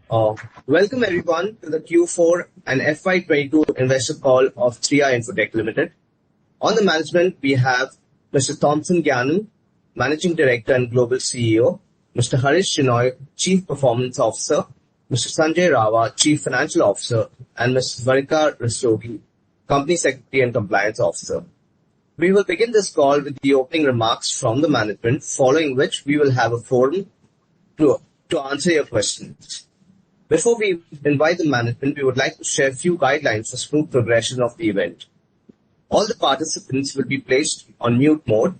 Uh, Welcome everyone to the Q4 and FY22 investor call of 3i Infotech Ltd. On the management, we have Mr. Thompson Gyanan, Managing Director and Global CEO, Mr. Harish Shinoy, Chief Performance Officer, Mr. Sanjay Rawa, Chief Financial Officer, and Ms. Varika Rastogi, Company Secretary and Compliance Officer. We will begin this call with the opening remarks from the management, following which we will have a forum to answer your questions. Before we invite the management, we would like to share a few guidelines for smooth progression of the event. All the participants will be placed on mute mode.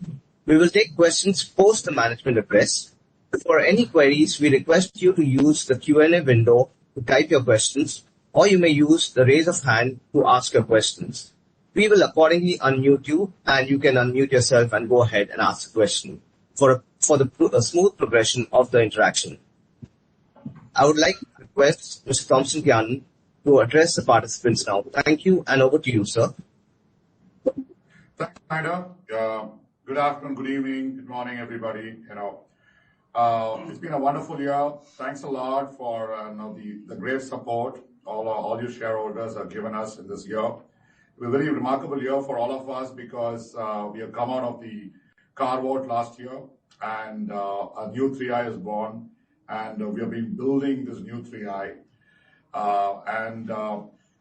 We will take questions post the management address. For any queries, we request you to use the Q&A window to type your questions, or you may use the raise of hand to ask your questions. We will accordingly unmute you, and you can unmute yourself and go ahead and ask the question for the smooth progression of the interaction. I would like to request Mr. Thompson Gyanan to address the participants now. Thank you, and over to you, sir. Thanks, Snyder. Good afternoon, good evening, good morning, everybody. It's been a wonderful year. Thanks a lot for the great support all you shareholders have given us in this year. It was a very remarkable year for all of us because we have come out of the carve-out last year, and a new 3i is born. And we have been building this new 3i.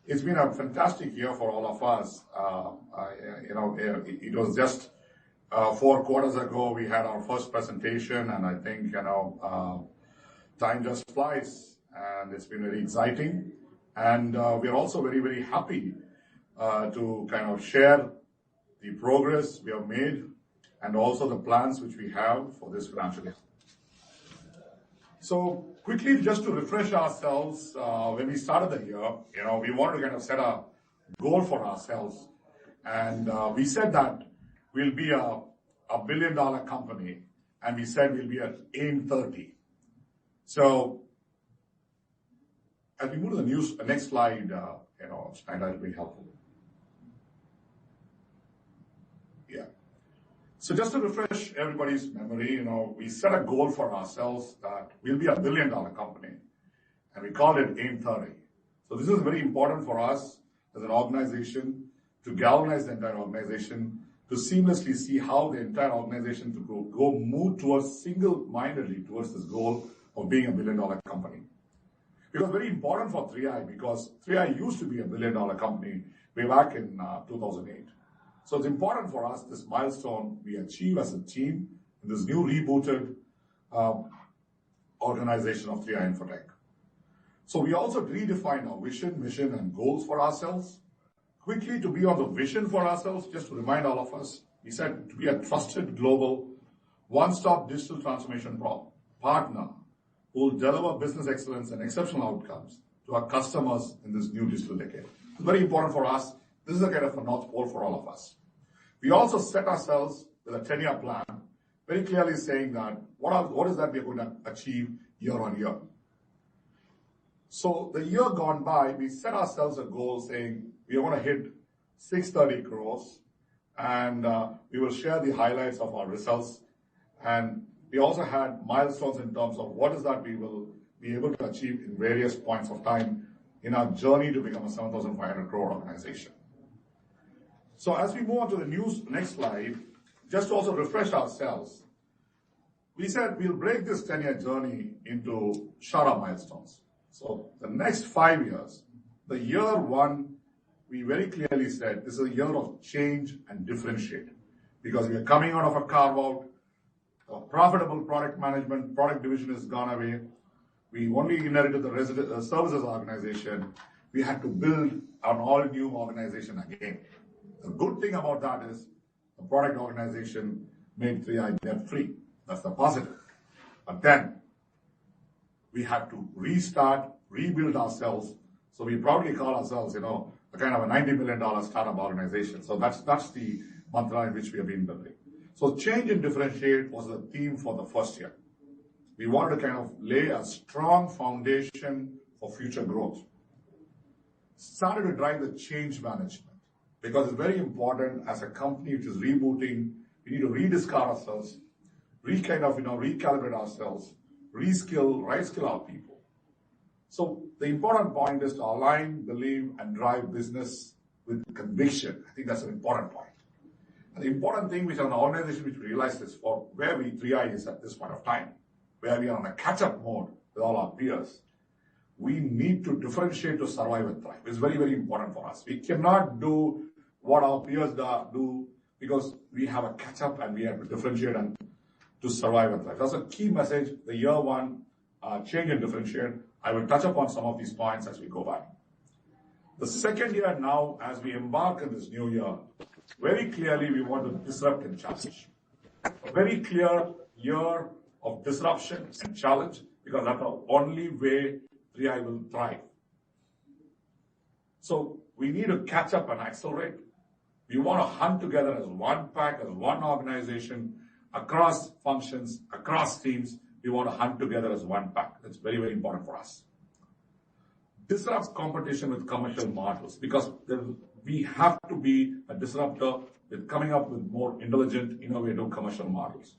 It's been a fantastic year for all of us. It was just 4 quarters ago we had our first presentation, and I think, time just flies, and it's been very exciting. And we are also very, very happy to kind of share the progress we have made and also the plans which we have for this financial year. So quickly, just to refresh ourselves, when we started the year, we wanted to kind of set a goal for ourselves. And we said that we'll be a $1 billion company, and we said we'll be at AIM 30. So as we move to the next slide, Snyder will be helpful. So just to refresh everybody's memory, we set a goal for ourselves that we'll be a $1 billion company, and we called it AIM 30. So this is very important for us as an organization to galvanize the entire organization, to seamlessly see how the entire organization to move towards single-mindedly towards this goal of being a $1 billion company. It was very important for 3i because 3i used to be a $1 billion company way back in 2008. So it's important for us, this milestone we achieve as a team in this new rebooted organization of 3i Infotech. So we also redefined our vision, mission, and goals for ourselves. Quickly, to be on the vision for ourselves, just to remind all of us, we said to be a trusted global one-stop digital transformation partner who will deliver business excellence and exceptional outcomes to our customers in this new digital decade. It's very important for us. This is a kind of a North Pole for all of us. We also set ourselves with a 10-year plan, very clearly saying that what is that we are going to achieve year on year. So the year gone by, we set ourselves a goal saying we are going to hit 630 crores, and we will share the highlights of our results. And we also had milestones in terms of what is that we will be able to achieve in various points of time in our journey to become a 7,500 crore organization. So as we move on to the next slide, just to also refresh ourselves, we said we'll break this 10-year journey into shorter milestones. So the next 5 years, the year one, we very clearly said this is a year of change and differentiate because we are coming out of a carve-out, a profitable product management, product division has gone away. We only inherited the services organization. We had to build an all-new organization again. The good thing about that is the product organization made 3i debt-free. That's the positive. But then we had to restart, rebuild ourselves. So we proudly call ourselves, a kind of a $90 million startup organization. So that's the mantra in which we have been building. So change and differentiate was the theme for the first year. We wanted to kind of lay a strong foundation for future growth. Started to drive the change management. Because it's very important as a company which is rebooting, we need to rediscover ourselves, recalibrate ourselves, reskill, right skill our people. So the important point is to align, believe, and drive business with conviction. I think that's an important point. And the important thing which an organization which we realized is for where we 3i is at this point of time, where we are on a catch-up mode with all our peers, we need to differentiate to survive and thrive. It's very, very important for us. We cannot do what our peers do because we have a catch-up and we have to differentiate and to survive and thrive. That's a key message. The year one, change and differentiate. I will touch upon some of these points as we go by. The second year now, as we embark on this new year, very clearly we want to disrupt and challenge. A very clear year of disruption and challenge, because that's the only way 3i will thrive. So we need to catch up and accelerate. We want to hunt together as one pack, as one organization, across functions, across teams. We want to hunt together as one pack. That's very, very important for us. Disrupt competition with commercial models, because we have to be a disruptor with coming up with more intelligent, innovative commercial models.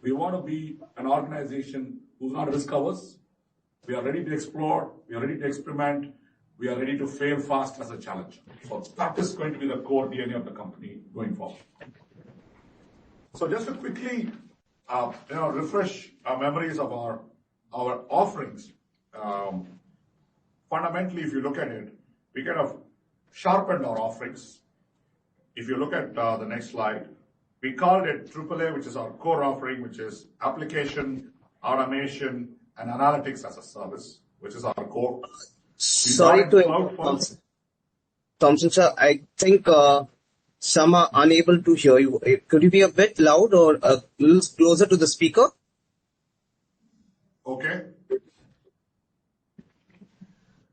We want to be an organization who's not risk averse. We are ready to explore. We are ready to experiment. We are ready to fail fast as a challenge. So that is going to be the core DNA of the company going forward. So just to quickly, refresh our memories of our offerings. Fundamentally, if you look at it, we kind of sharpened our offerings. If you look at the next slide, we called it AAA, which is our core offering, which is application, automation, and analytics as a service, which is our core. Sorry to interrupt, Thompson sir. I think some are unable to hear you. Could you be a bit loud or a little closer to the speaker? Okay.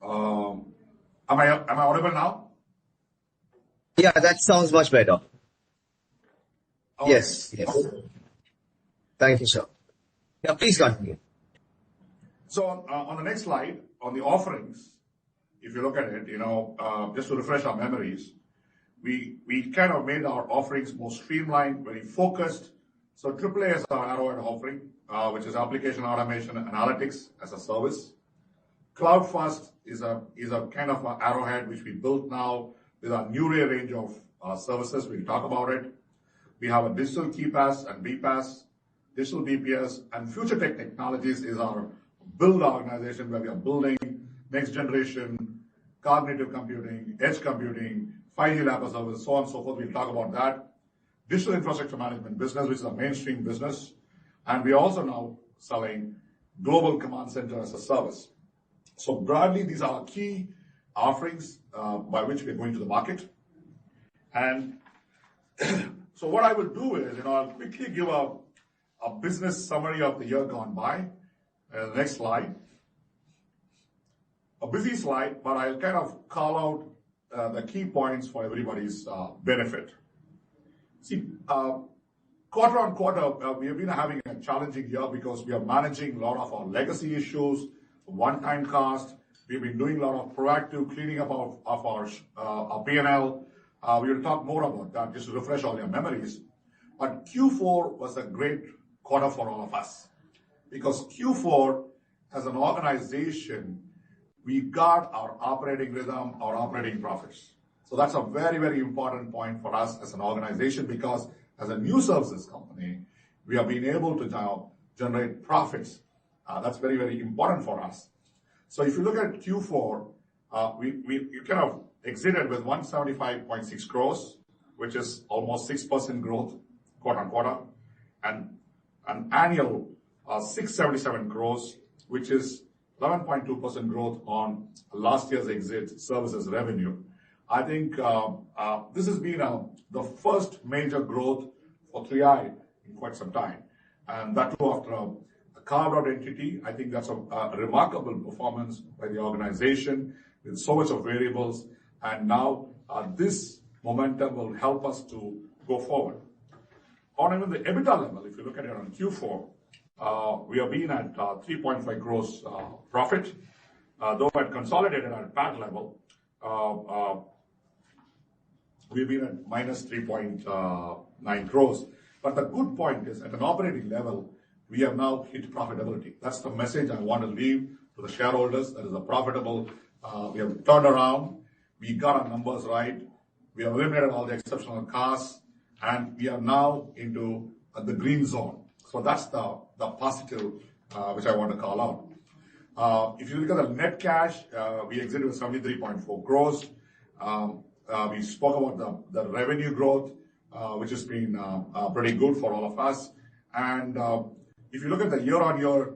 Am I audible now? Yeah, that sounds much better. Okay. Yes. Thank you, sir. Yeah, please continue. So on the next slide, on the offerings, if you look at it, just to refresh our memories, we kind of made our offerings more streamlined, very focused. So AAA is our arrowhead offering, which is application automation and analytics as a service. Cloud First is a kind of an arrowhead which we built now with our new range of services. We'll talk about it. We have a digital KeyPass and BPass, digital BPS, and Future Tech Technologies is our build organization where we are building next generation cognitive computing, edge computing, 5G lab service, so on and so forth. We'll talk about that. Digital infrastructure management business, which is a mainstream business. And we're also now selling global command center as a service. So broadly, these are our key offerings by which we're going to the market. And so what I will do is, I'll quickly give a business summary of the year gone by. Next slide. A busy slide, but I'll kind of call out the key points for everybody's benefit. See, quarter on quarter, we have been having a challenging year because we are managing a lot of our legacy issues, one-time cost. We've been doing a lot of proactive cleaning up of our P&L. We will talk more about that just to refresh all your memories. But Q4 was a great quarter for all of us because Q4, as an organization, we got our operating rhythm, our operating profits. So that's a very, very important point for us as an organization because as a new services company, we have been able to now generate profits. That's very, very important for us. So if you look at Q4, we kind of exited with 175.6 crores, which is almost 6% growth quarter on quarter, and an annual 677 crores, which is 11.2% growth on last year's exit services revenue. I think this has been the first major growth for 3i in quite some time. And that too after a carved-out entity. I think that's a remarkable performance by the organization with so much of variables. And now this momentum will help us to go forward. On even the EBITDA level, if you look at it on Q4, we have been at 3.5 crores profit, though at consolidated at PAT level, we've been at minus 3.9 crores. But the good point is at an operating level, we have now hit profitability. That's the message I want to leave to the shareholders. That is a profitable. We have turned around. We got our numbers right. We have eliminated all the exceptional costs, and we are now into the green zone. So that's the positive which I want to call out. If you look at the net cash, we exited with 73.4 crores. We spoke about the revenue growth, which has been pretty good for all of us. And if you look at the year-on-year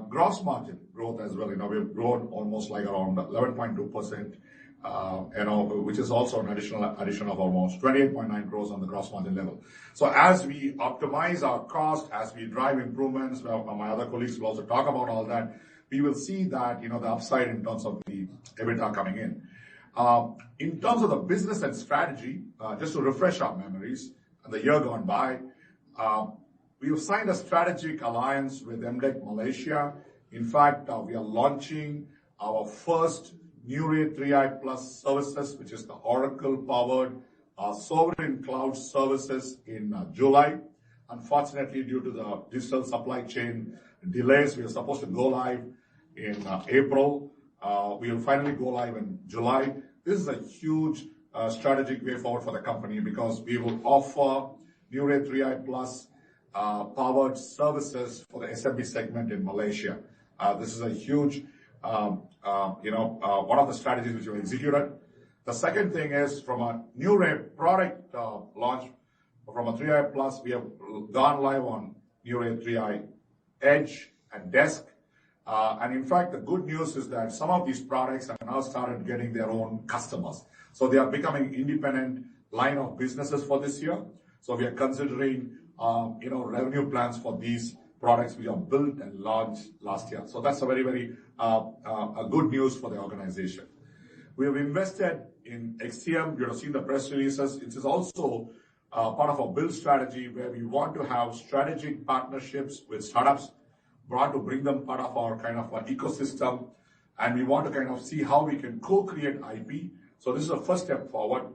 gross margin growth as well, we've grown almost like around 11.2%, which is also an addition of almost 28.9 crores on the gross margin level. So as we optimize our cost, as we drive improvements, my other colleagues will also talk about all that, we will see that, the upside in terms of the EBITDA coming in. In terms of the business and strategy, just to refresh our memories, the year gone by, we have signed a strategic alliance with MDEC Malaysia. In fact, we are launching our first New-Ray 3i Plus services, which is the Oracle-powered sovereign cloud services in July. Unfortunately, due to the digital supply chain delays, we were supposed to go live in April. We will finally go live in July. This is a huge strategic way forward for the company because we will offer New-Ray 3i Plus powered services for the SMB segment in Malaysia. This is a huge, one of the strategies which we executed. The second thing is from a New-Ray product launch, from a 3i Plus, we have gone live on New-Ray 3i Edge and Desk. And in fact, the good news is that some of these products have now started getting their own customers. So they are becoming independent line of businesses for this year. So we are considering, revenue plans for these products we have built and launched last year. So that's a very, very good news for the organization. We have invested in XCM. You have seen the press releases. It is also part of our build strategy where we want to have strategic partnerships with startups, want to bring them part of our kind of ecosystem, and we want to kind of see how we can co-create IP. So this is a first step forward.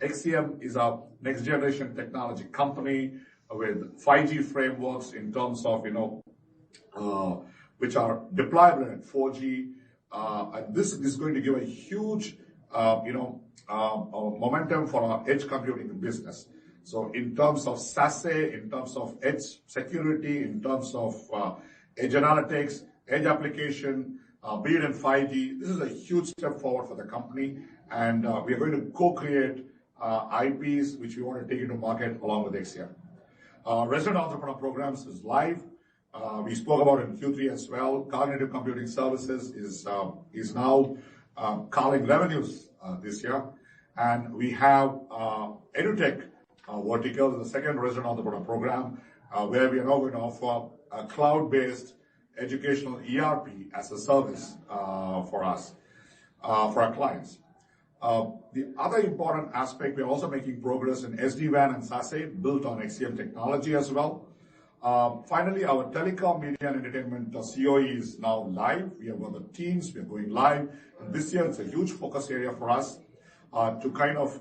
XCM is a next generation technology company with 5G frameworks in terms of, which are deployable at 4G. And this is going to give a huge, momentum for our edge computing business. So in terms of SASE, in terms of edge security, in terms of edge analytics, edge application, be it in 5G, this is a huge step forward for the company. And we are going to co-create IPs, which we want to take into market along with XCM. Resident Entrepreneur Programs is live. We spoke about it in Q3 as well. Cognitive Computing Services is now calling revenues this year. And we have EduTech vertical, the second Resident Entrepreneur Program, where we are now going to offer a cloud-based educational ERP as a service for us, for our clients. The other important aspect, we are also making progress in SD-WAN and SASE built on XCM technology as well. Finally, our telecom, media and entertainment COE is now live. We have got the teams, we are going live. And this year, it's a huge focus area for us to kind of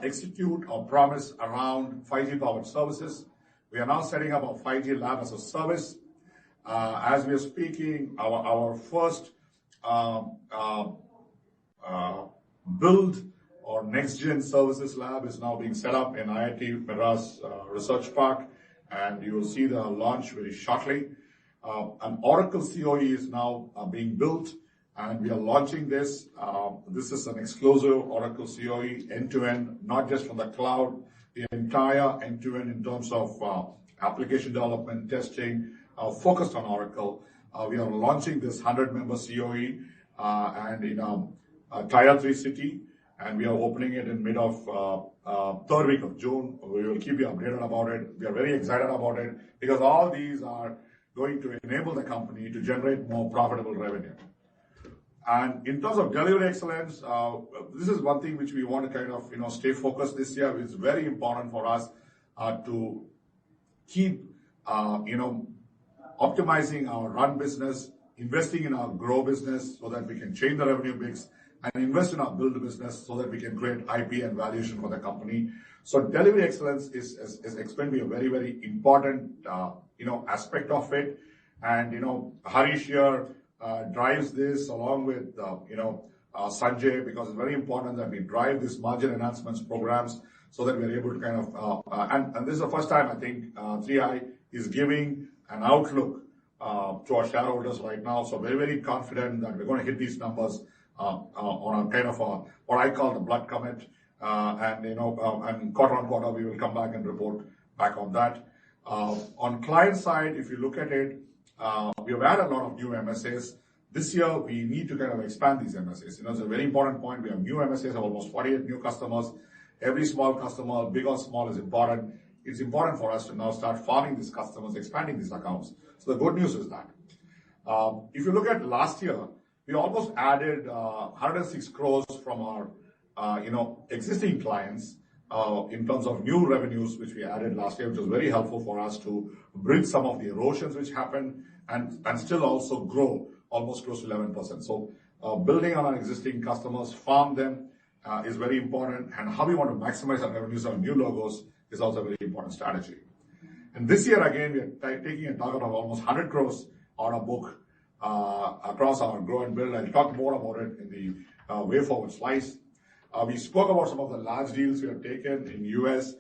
execute our promise around 5G powered services. We are now setting up a 5G lab as a service. As we are speaking, our first build or next gen services lab is now being set up in IIT Madras Research Park, and you will see the launch very shortly. An Oracle COE is now being built, and we are launching this. This is an exclusive Oracle COE end-to-end, not just from the cloud, the entire end-to-end in terms of application development, testing, focused on Oracle. We are launching this 100-member COE and in a Tier 3 city, and we are opening it in mid of third week of June. We will keep you updated about it. We are very excited about it because all these are going to enable the company to generate more profitable revenue. And in terms of delivery excellence, this is one thing which we want to kind of stay focused this year. It's very important for us to keep optimizing our run business, investing in our grow business so that we can change the revenue mix, and invest in our build business so that we can create IP and valuation for the company. So delivery excellence is going to be a very, very important aspect of it. And Harish here drives this along with, Sanjay, because it's very important that we drive these margin enhancements programs so that we're able to kind of, and this is the first time I think 3i is giving an outlook to our shareholders right now. So very, very confident that we're going to hit these numbers on a kind of what I call the blood commit. And quarter on quarter, we will come back and report back on that. On client side, if you look at it, we have had a lot of new MSAs. This year, we need to kind of expand these MSAs. It's a very important point. We have new MSAs of almost 48 new customers. Every small customer, big or small, is important. It's important for us to now start farming these customers, expanding these accounts. So the good news is that. If you look at last year, we almost added 106 crores from our existing clients in terms of new revenues, which we added last year, which was very helpful for us to bridge some of the erosions which happened and still also grow almost close to 11%. So building on our existing customers, farm them is very important. And how we want to maximize our revenues on new logos is also a very important strategy. And this year, again, we are taking a target of almost 100 crores on our book across our grow and build. I'll talk more about it in the way forward slides. We spoke about some of the large deals we have taken in US,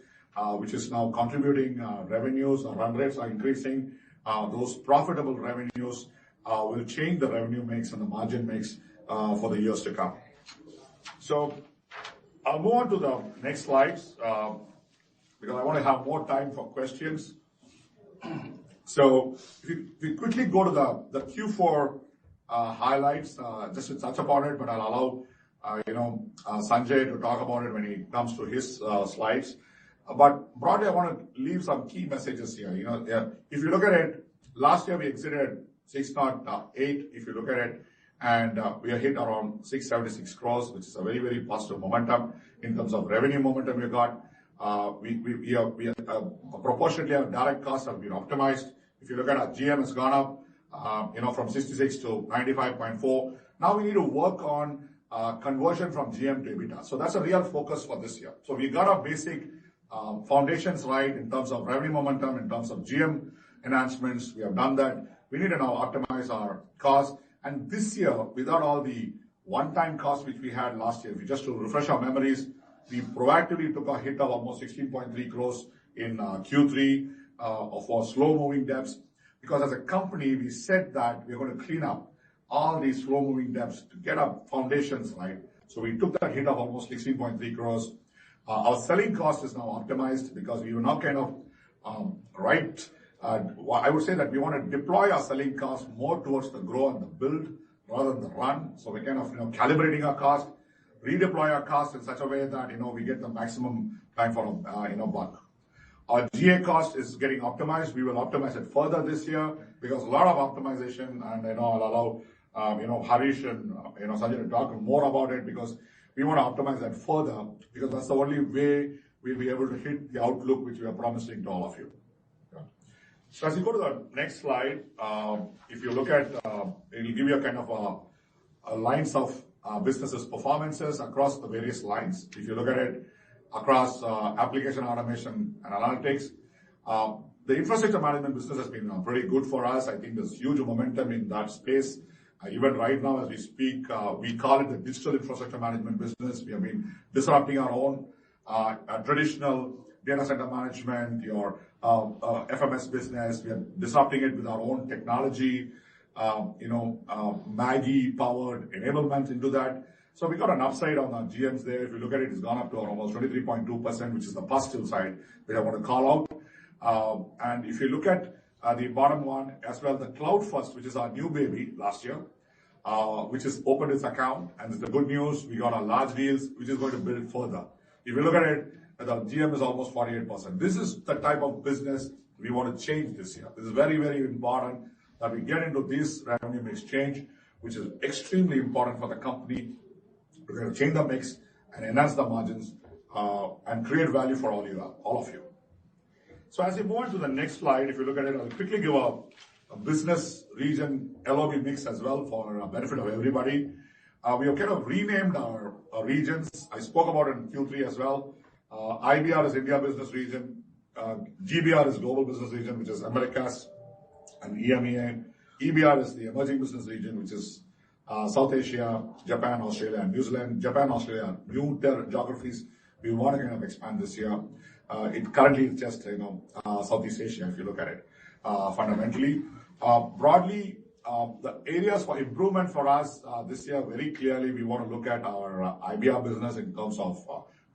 which is now contributing revenues. Our run rates are increasing. Those profitable revenues will change the revenue mix and the margin mix for the years to come. So I'll move on to the next slides because I want to have more time for questions. So if we quickly go to the Q4 highlights, just to touch upon it, but I'll allow Sanjay to talk about it when he comes to his slides. But broadly, I want to leave some key messages here. If you look at it, last year we exited 608, if you look at it, and we are hit around 676 crores, which is a very, very positive momentum in terms of revenue momentum we got. We are proportionately our direct costs have been optimized. If you look at our GM has gone up, from 66 to 95.4. Now we need to work on conversion from GM to EBITDA. So that's a real focus for this year. So we got our basic foundations right in terms of revenue momentum, in terms of GM enhancements. We have done that. We need to now optimize our costs. And this year, without all the one-time costs which we had last year, just to refresh our memories, we proactively took a hit of almost 16.3 crores in Q3 for slow-moving debts. Because as a company, we said that we're going to clean up all these slow-moving debts to get our foundations right. So we took that hit of almost 16.3 crores. Our selling cost is now optimized because we were now kind of I would say that we want to deploy our selling costs more towards the grow and the build rather than the run. So we're kind of calibrating our cost, redeploy our costs in such a way that we get the maximum time for buck. Our GA cost is getting optimized. We will optimize it further this year because a lot of optimization, and I'll allow Harish and Sanjay to talk more about it because we want to optimize that further because that's the only way we'll be able to hit the outlook which we are promising to all of you. So as you go to the next slide, if you look at, it'll give you a kind of a lines of businesses performances across the various lines. If you look at it across application automation and analytics, the infrastructure management business has been pretty good for us. I think there's huge momentum in that space. Even right now, as we speak, we call it the digital infrastructure management business. We have been disrupting our own traditional data center management, your FMS business. We are disrupting it with our own technology, Maggie-powered enablement into that. So we got an upside on our GMs there. If you look at it, it's gone up to almost 23.2%, which is the positive side, which I want to call out. And if you look at the bottom one as well, the Cloud First, which is our new baby last year, which has opened its account. And it's the good news. We got our large deals, which is going to build further. If you look at it, the GM is almost 48%. This is the type of business we want to change this year. This is very, very important that we get into this revenue mix change, which is extremely important for the company. We're going to change the mix and enhance the margins and create value for all of you. So as we move on to the next slide, if you look at it, I'll quickly give a business region LOB mix as well for benefit of everybody. We have kind of renamed our regions. I spoke about it in Q3 as well. IBR is India Business Region. GBR is Global Business Region, which is Americas and EMEA. EBR is the emerging business region, which is South Asia, Japan, Australia, and New Zealand. Japan, Australia are new geographies. We want to kind of expand this year. It currently is just, Southeast Asia, if you look at it, fundamentally. Broadly, the areas for improvement for us this year, very clearly, we want to look at our IBR business in terms of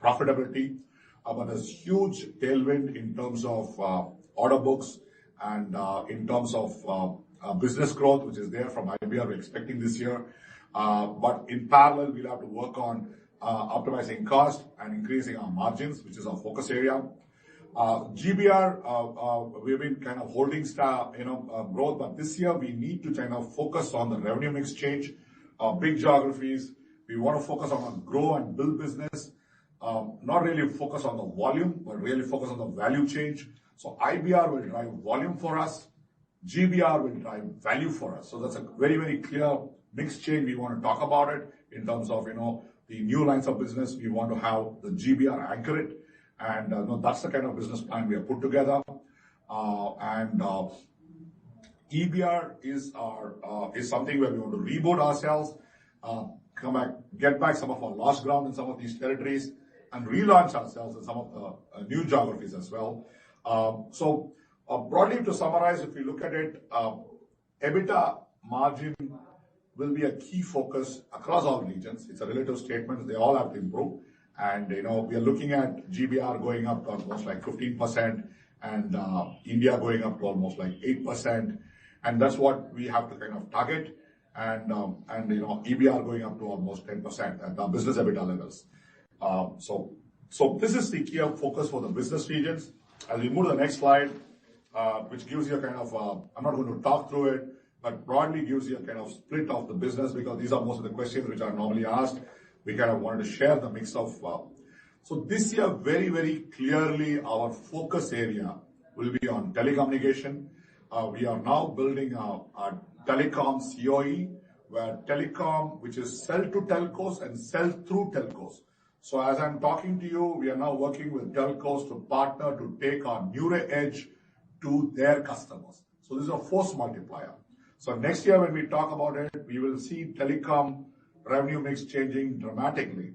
profitability. But there's huge tailwind in terms of order books and in terms of business growth, which is there from IBR we're expecting this year. But in parallel, we'll have to work on optimizing cost and increasing our margins, which is our focus area. GBR, we've been kind of holding growth, but this year we need to kind of focus on the revenue mix change. Big geographies, we want to focus on grow and build business. Not really focus on the volume, but really focus on the value change. So IBR will drive volume for us. GBR will drive value for us. So that's a very, very clear mix change. We want to talk about it in terms of, the new lines of business. We want to have the GBR anchor it. And that's the kind of business plan we have put together. EBR is something where we want to reboot ourselves, come back, get back some of our lost ground in some of these territories, and relaunch ourselves in some of the new geographies as well. So broadly, to summarize, if we look at it, EBITDA margin will be a key focus across all regions. It's a relative statement. They all have to improve. And, we are looking at GBR going up to almost like 15% and India going up to almost like 8%. And that's what we have to kind of target. And EBR going up to almost 10% at the business EBITDA levels. So this is the key focus for the business regions. As we move to the next slide, which gives you a kind of, I'm not going to talk through it, but broadly gives you a kind of split of the business, because these are most of the questions which are normally asked. We kind of wanted to share the mix of. So this year, very, very clearly, our focus area will be on telecommunication. We are now building our telecom COE, where telecom, which is sell to telcos and sell through telcos. So as I'm talking to you, we are now working with telcos to partner to take our Neure Edge to their customers. So this is a force multiplier. So next year, when we talk about it, we will see telecom revenue mix changing dramatically.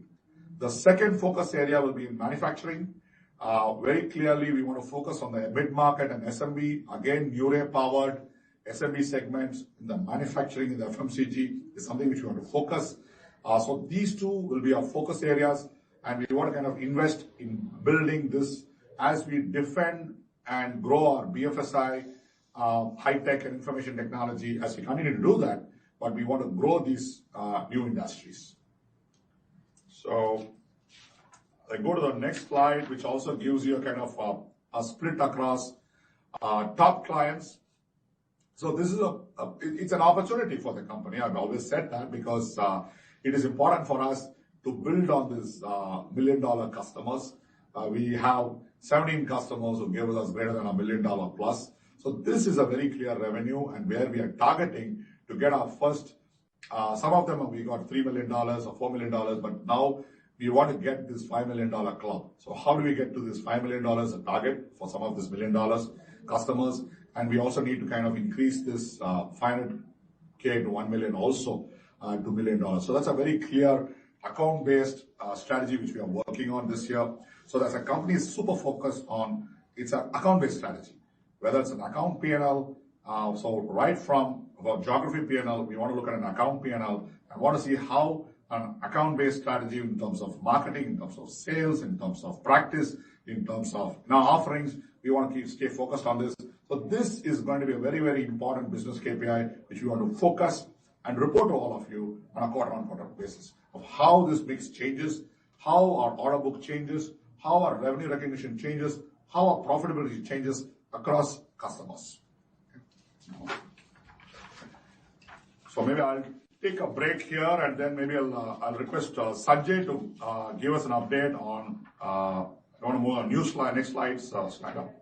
The second focus area will be in manufacturing. Very clearly, we want to focus on the mid-market and SMB. Again, Neure-powered SMB segments in the manufacturing, in the FMCG is something which we want to focus. So these two will be our focus areas, and we want to kind of invest in building this as we defend and grow our BFSI, high-tech and information technology as we continue to do that, but we want to grow these new industries. So I go to the next slide, which also gives you a kind of a split across top clients. So this is it's an opportunity for the company. I've always said that because it is important for us to build on these $1 million customers. We have 17 customers who give us greater than $1 million plus. So this is a very clear revenue, and where we are targeting to get our first, some of them we got $3 million or $4 million, but now we want to get this $5 million club. So how do we get to this $5 million a target for some of this $1 million customers? And we also need to kind of increase this 500K to 1 million also to $1 million. So that's a very clear account-based strategy which we are working on this year. So that's a company is super focused on, it's an account-based strategy. Whether it's an account P&L, so right from our geography P&L, we want to look at an account P&L and want to see how an account-based strategy in terms of marketing, in terms of sales, in terms of practice, in terms of now offerings, we want to stay focused on this. So this is going to be a very, very important business KPI, which we want to focus and report to all of you on a quarter-on-quarter basis of how this mix changes, how our order book changes, how our revenue recognition changes, how our profitability changes across customers. So maybe I'll take a break here, and then maybe I'll request Sanjay to give us an update on. I want to move on new slide. Next slide, slide up.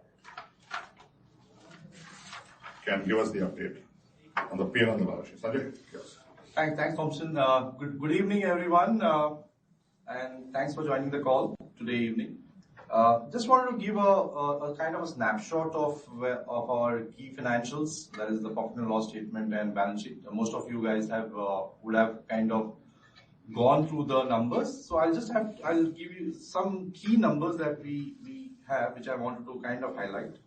Can give us the update on the P&L and the balance sheet. Sanjay, yes. Thanks, Thompson. Good evening, everyone, and thanks for joining the call today evening. Just wanted to give a kind of a snapshot of our key financials. That is the profit and loss statement and balance sheet. Most of you guys would have kind of gone through the numbers. So I'll give you some key numbers that we have, which I wanted to kind of highlight.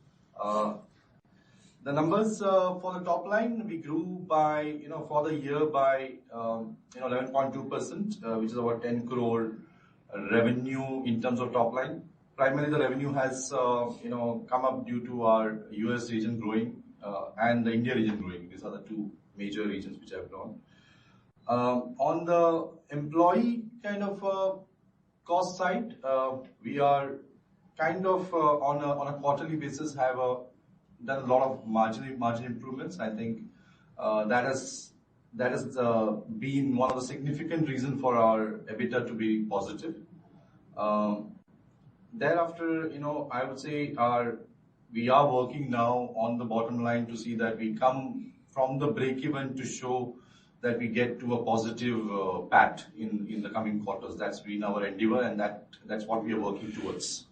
The numbers for the top line, we grew by, for the year by 11.2%, which is about 10 crore revenue in terms of top line. Primarily, the revenue has come up due to our US region growing and the India region growing. These are the two major regions which have grown. On the employee kind of cost side, we are kind of on a quarterly basis have done a lot of margin improvements. I think that has been one of the significant reasons for our EBITDA to be positive. Thereafter, I would say we are working now on the bottom line to see that we come from the break even to show that we get to a positive PAT in the coming quarters. That's been our endeavor, and that's what we are working towards.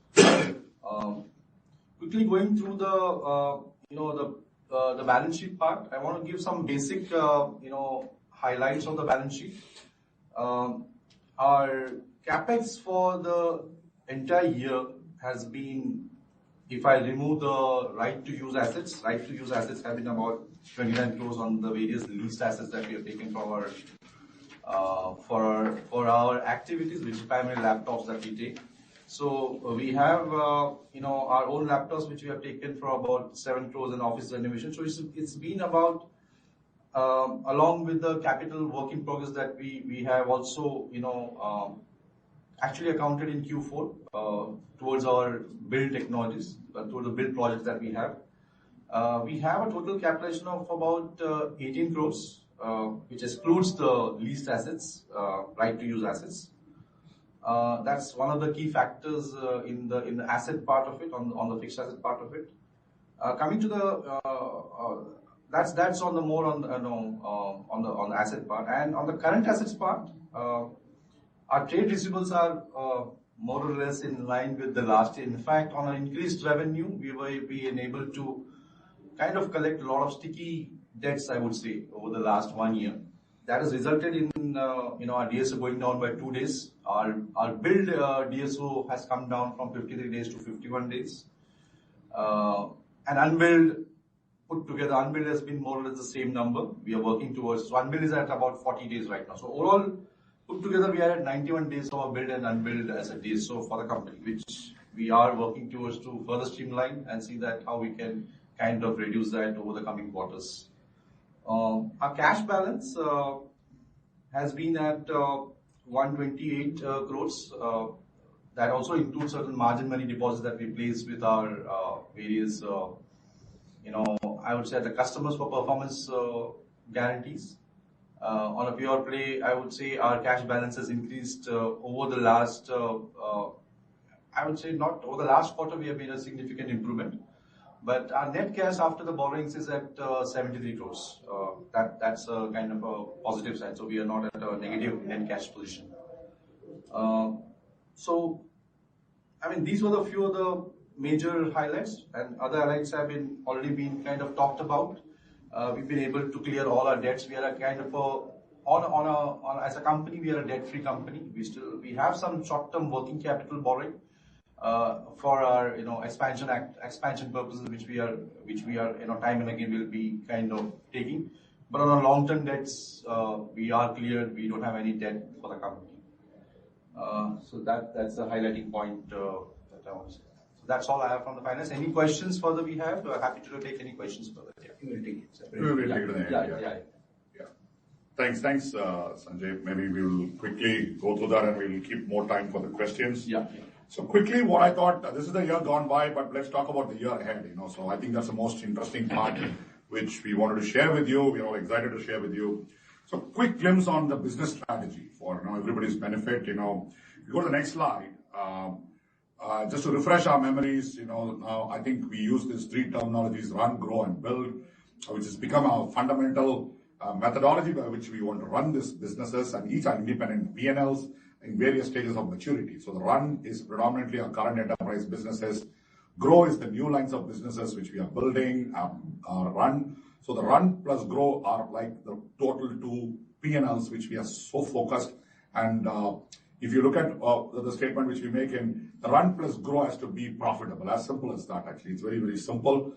Quickly going through the balance sheet part, I want to give some basic highlights of the balance sheet. Our capex for the entire year has been, if I remove the right to use assets have been about 29 crores on the various leased assets that we have taken for our activities, which is primarily laptops that we take. So we have our own laptops which we have taken for about 7 crores in office renovation. So it's been about along with the capital work in progress that we have also actually accounted in Q4 towards our build technologies, towards the build projects that we have. We have a total capitalization of about 18 crores, which excludes the leased assets, right to use assets. That's one of the key factors in the asset part of it, on the fixed asset part of it. Coming to the that's on the more on the asset part, and on the current assets part, our trade receivables are more or less in line with the last year. In fact, on our increased revenue, we were being able to kind of collect a lot of sticky debts, I would say, over the last 1 year. That has resulted in our DSO going down by 2 days. Our billed DSO has come down from 53 days to 51 days. And unbilled, put together, unbilled has been more or less the same number. We are working towards, so unbilled is at about 40 days right now. So overall, put together, we are at 91 days of our billed and unbilled as a DSO for the company, which we are working towards to further streamline and see that how we can kind of reduce that over the coming quarters. Our cash balance has been at 128 crores. That also includes certain margin money deposits that we place with our various, I would say the customers for performance guarantees. On a pure play, I would say our cash balance has increased over the last, I would say not over the last quarter, we have made a significant improvement. But our net cash after the borrowings is at 73 crores. That's a kind of a positive side. So we are not at a negative net cash position. So, I mean, these were the few of the major highlights, and other highlights have already been kind of talked about. We've been able to clear all our debts. We are a kind of as a company, we are a debt-free company. We have some short-term working capital borrowing for our expansion purposes, which we are time and again will be kind of taking. But on our long-term debts, we are cleared. We don't have any debt for the company. So that's the highlighting point that I want to say. So that's all I have from the finance. Any questions further we have? Happy to take any questions further. Yeah, we will take it. We will take it. Yeah. Thanks, Sanjay. Maybe we will quickly go through that and we will keep more time for the questions. Yeah. So quickly, what I thought, this is the year gone by, but let's talk about the year ahead. So I think that's the most interesting part, which we wanted to share with you. We're all excited to share with you. So quick glimpse on the business strategy for everybody's benefit. You go to the next slide. Just to refresh our memories, now I think we use these 3 terminologies: run, grow, and build, which has become our fundamental methodology by which we want to run these businesses, and each are independent P&Ls, in various stages of maturity. So the run is predominantly our current enterprise businesses. Grow is the new lines of businesses which we are building, run. So the run plus grow are like the total two P&Ls which we are so focused. And if you look at the statement which we make in the run plus grow has to be profitable, as simple as that actually. It's very, very simple.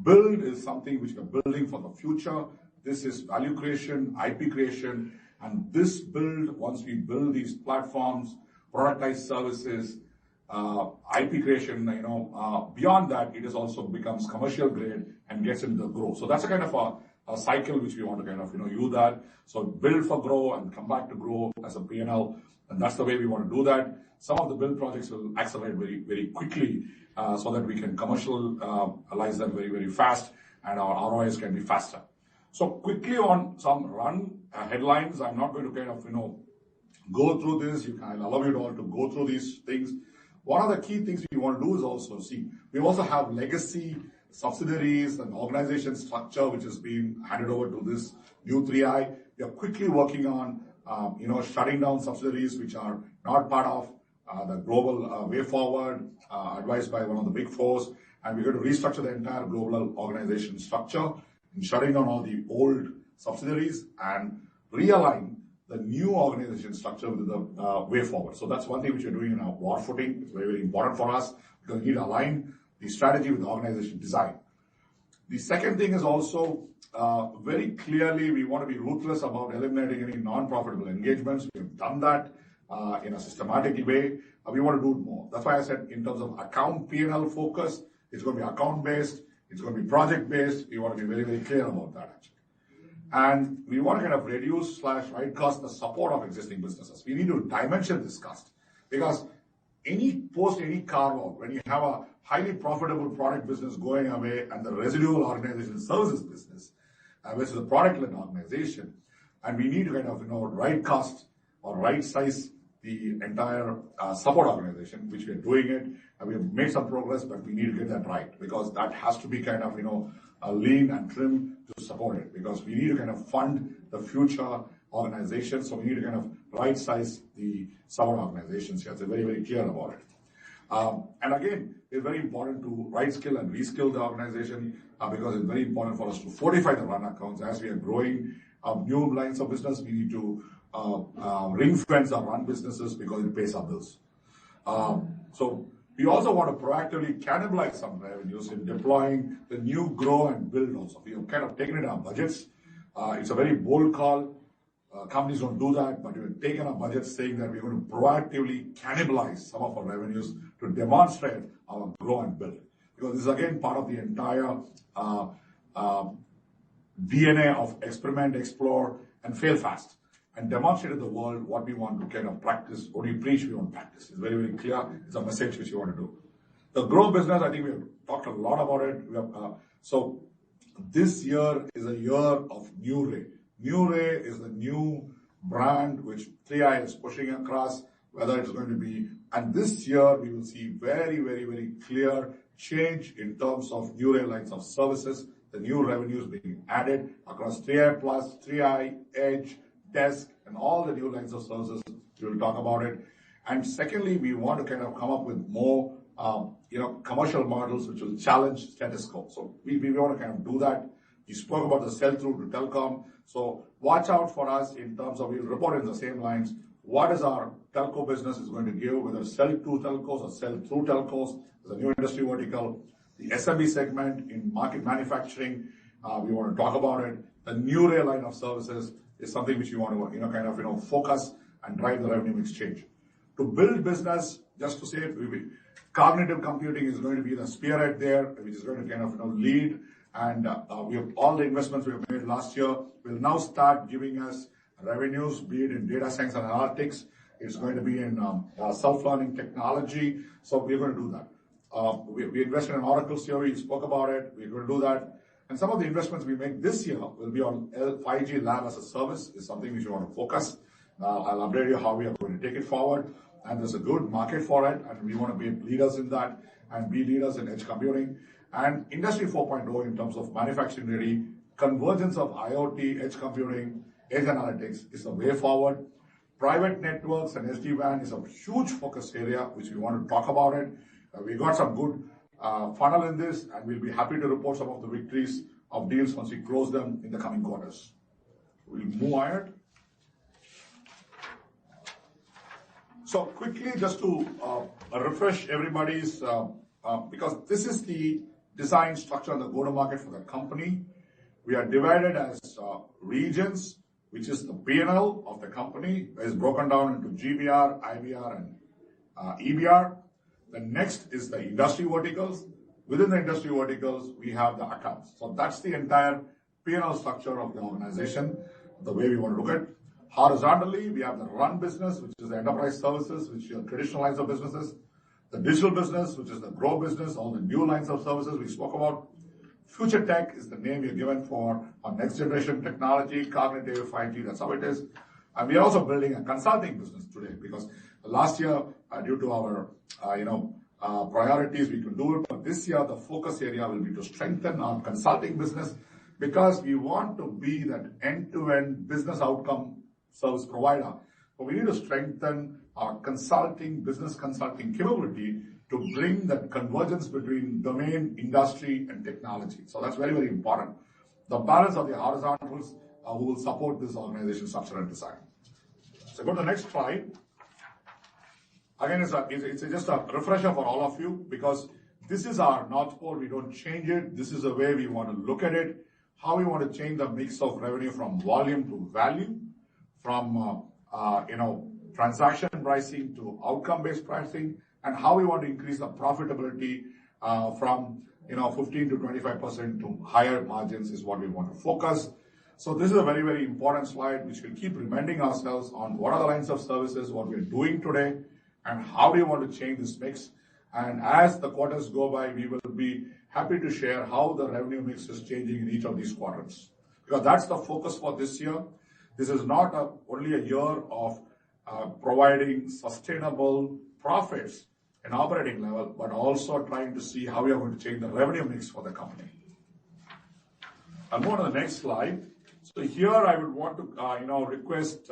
Build is something which we are building for the future. This is value creation, IP creation, and this build, once we build these platforms, productized services, IP creation, beyond that, it is also becomes commercial grade and gets into the grow. So that's a kind of a cycle which we want to kind of, use that. So build for grow and come back to grow as a P&L. And that's the way we want to do that. Some of the build projects will accelerate very, very quickly so that we can commercialize them very, very fast and our ROIs can be faster. So quickly on some run headlines, I'm not going to kind of, go through this. I'll allow you all to go through these things. One of the key things we want to do is also we also have legacy subsidiaries and organization structure which has been handed over to this new 3i. We are quickly working on, shutting down subsidiaries which are not part of the global way forward, advised by one of the big fours. And we're going to restructure the entire global organization structure and shutting down all the old subsidiaries and realign the new organization structure with the way forward. So that's one thing which we're doing in our war footing. It's very, very important for us because we need to align the strategy with the organization design. The second thing is also very clearly we want to be ruthless about eliminating any non-profitable engagements. We've done that in a systematic way. We want to do it more. That's why I said in terms of account P&L focus, it's going to be account-based, it's going to be project-based. We want to be very, very clear about that actually. And we want to kind of reduce / write cost the support of existing businesses. We need to dimension this cost because any carve-out, when you have a highly profitable product business going away and the residual organization services business, which is a product-led organization, and we need to kind of, right cost or right size the entire support organization, which we are doing it, and we have made some progress, but we need to get that right because that has to be kind of, lean and trim to support it because we need to kind of fund the future organization. So we need to kind of right size the support organizations here. So very, very clear about it. And again, it's very important to right skill and reskill the organization because it's very important for us to fortify the run accounts as we are growing new lines of business. We need to ring fence our run businesses because it pays our bills. So we also want to proactively cannibalize some revenues in deploying the new grow and build also. We have kind of taken it in our budgets. It's a very bold call. Companies don't do that, but we've taken our budgets saying that we're going to proactively cannibalize some of our revenues to demonstrate our grow and build. Because this is again part of the entire DNA of experiment, explore, and fail fast. And demonstrate to the world what we want to kind of practice, what we preach, we want to practice. It's very, very clear. It's a message which we want to do. The grow business, I think we have talked a lot about it. So this year is a year of New Ray. New Ray is the new brand which 3i is pushing across, whether it's going to be, and this year we will see very, very, very clear change in terms of New Ray lines of services, the new revenues being added across 3i Plus, 3i, Edge, Desk, and all the new lines of services. We will talk about it. And secondly, we want to kind of come up with more, commercial models which will challenge status quo. So we want to kind of do that. We spoke about the sell-through to telecom. So watch out for us in terms of, we'll report in the same lines. What is our telco business is going to give, whether sell to telcos or sell through telcos, is a new industry vertical. The SMB segment in market manufacturing, we want to talk about it. The new Ray line of services is something which we want to, focus and drive the revenue exchange. To build business, just to say it, cognitive computing is going to be the spearhead there, which is going to kind of, lead. And we have all the investments we have made last year will now start giving us revenues, be it in data science and analytics. It's going to be in self-learning technology. So we're going to do that. We invested in Oracle COE, we spoke about it. We're going to do that. And some of the investments we make this year will be on 5G lab as a service, is something which we want to focus. I'll update you how we are going to take it forward. And there's a good market for it, and we want to be leaders in that and be leaders in edge computing. And Industry 4.0 in terms of manufacturing ready, convergence of IoT, edge computing, edge analytics is the way forward. Private networks and SD-WAN is a huge focus area, which we want to talk about it. We got some good funnel in this, and we'll be happy to report some of the victories of deals once we close them in the coming quarters. We'll move ahead. So quickly, just to refresh everybody's, because this is the design structure and the go-to-market for the company. We are divided as regions, which is the P&L of the company, is broken down into GBR, IBR, and EBR. The next is the industry verticals. Within the industry verticals, we have the accounts. So that's the entire P&L structure of the organization, the way we want to look at it. Horizontally, we have the run business, which is the enterprise services, which are traditional lines of businesses. The digital business, which is the grow business, all the new lines of services we spoke about. Future Tech is the name we are given for our next generation technology, cognitive, 5G, that's how it is. And we are also building a consulting business today, because last year, due to our priorities, we could do it. But this year, the focus area will be to strengthen our consulting business, because we want to be that end-to-end business outcome service provider. But we need to strengthen our business consulting capability to bring that convergence between domain, industry, and technology. So that's very, very important. The balance of the horizontals who will support this organization structure and design. So go to the next slide. Again, it's just a refresher for all of you, because this is our North Pole. We don't change it. This is the way we want to look at it. How we want to change the mix of revenue from volume to value, from transaction pricing to outcome-based pricing, and how we want to increase the profitability from 15 to 25% to higher margins is what we want to focus. So this is a very, very important slide, which will keep reminding ourselves on what are the lines of services, what we're doing today, and how we want to change this mix. And as the quarters go by, we will be happy to share how the revenue mix is changing in each of these quadrants, because that's the focus for this year. This is not only a year of providing sustainable profits and operating level, but also trying to see how we are going to change the revenue mix for the company. I'll move on to the next slide. So here I would want to request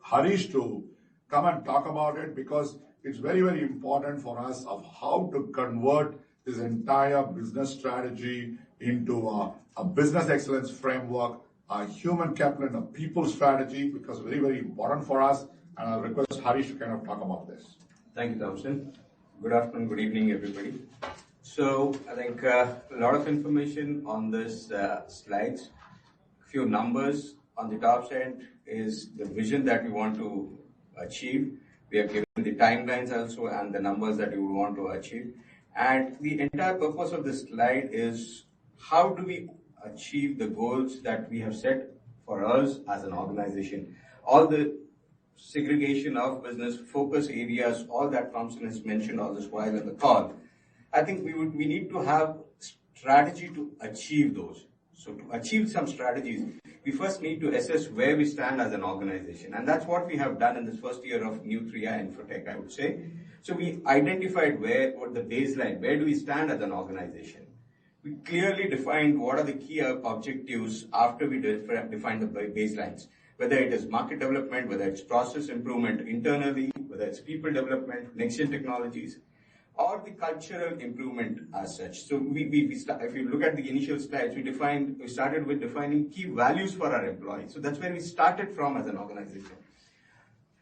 Harish to come and talk about it, because it's very, very important for us of how to convert this entire business strategy into a business excellence framework, a human capital and a people strategy, because very, very important for us. And I'll request Harish to kind of talk about this. Thank you, Thompson. Good afternoon, good evening, everybody. So I think a lot of information on this slides. A few numbers on the top side is the vision that we want to achieve. We have given the timelines also and the numbers that we would want to achieve. And the entire purpose of this slide is how do we achieve the goals that we have set for us as an organization. All the segregation of business focus areas, all that Thompson has mentioned all this while in the call. I think we need to have strategy to achieve those. So to achieve some strategies, we first need to assess where we stand as an organization. And that's what we have done in this first year of new 3i Infotech, I would say. So we identified what the baseline, where do we stand as an organization. We clearly defined what are the key objectives after we defined the baselines, whether it is market development, whether it's process improvement internally, whether it's people development, next-gen technologies, or the cultural improvement as such. So if you look at the initial slides, we started with defining key values for our employees. So that's where we started from as an organization.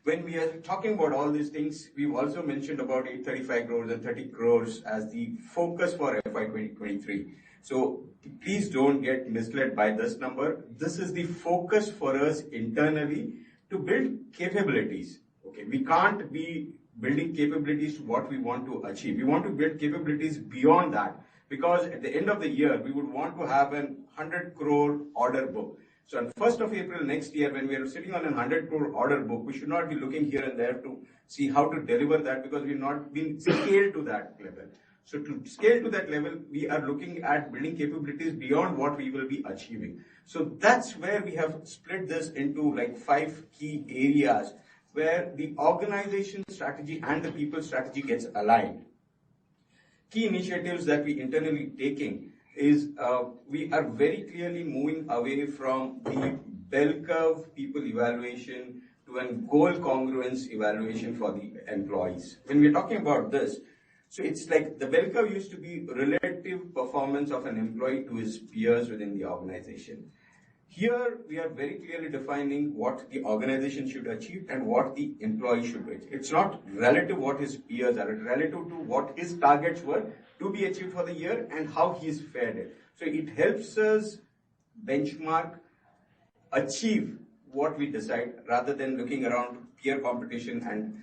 When we are talking about all these things, we've also mentioned about 835 crores and 30 crores as the focus for FY23. So please don't get misled by this number. This is the focus for us internally to build capabilities. Okay, we can't be building capabilities to what we want to achieve. We want to build capabilities beyond that, because at the end of the year, we would want to have an 100 crore order book. So on 1st of April next year, when we are sitting on a 100 crore order book, we should not be looking here and there to see how to deliver that, because we've not been scaled to that level. So to scale to that level, we are looking at building capabilities beyond what we will be achieving. So that's where we have split this into like 5 key areas where the organization strategy and the people strategy gets aligned. Key initiatives that we internally taking is we are very clearly moving away from the bell curve people evaluation to a goal congruence evaluation for the employees. When we're talking about this, so it's like the bell curve used to be relative performance of an employee to his peers within the organization. Here, we are very clearly defining what the organization should achieve and what the employee should achieve. It's not relative what his peers are, it's relative to what his targets were to be achieved for the year and how he's fared it. So it helps us benchmark, achieve what we decide rather than looking around peer competition and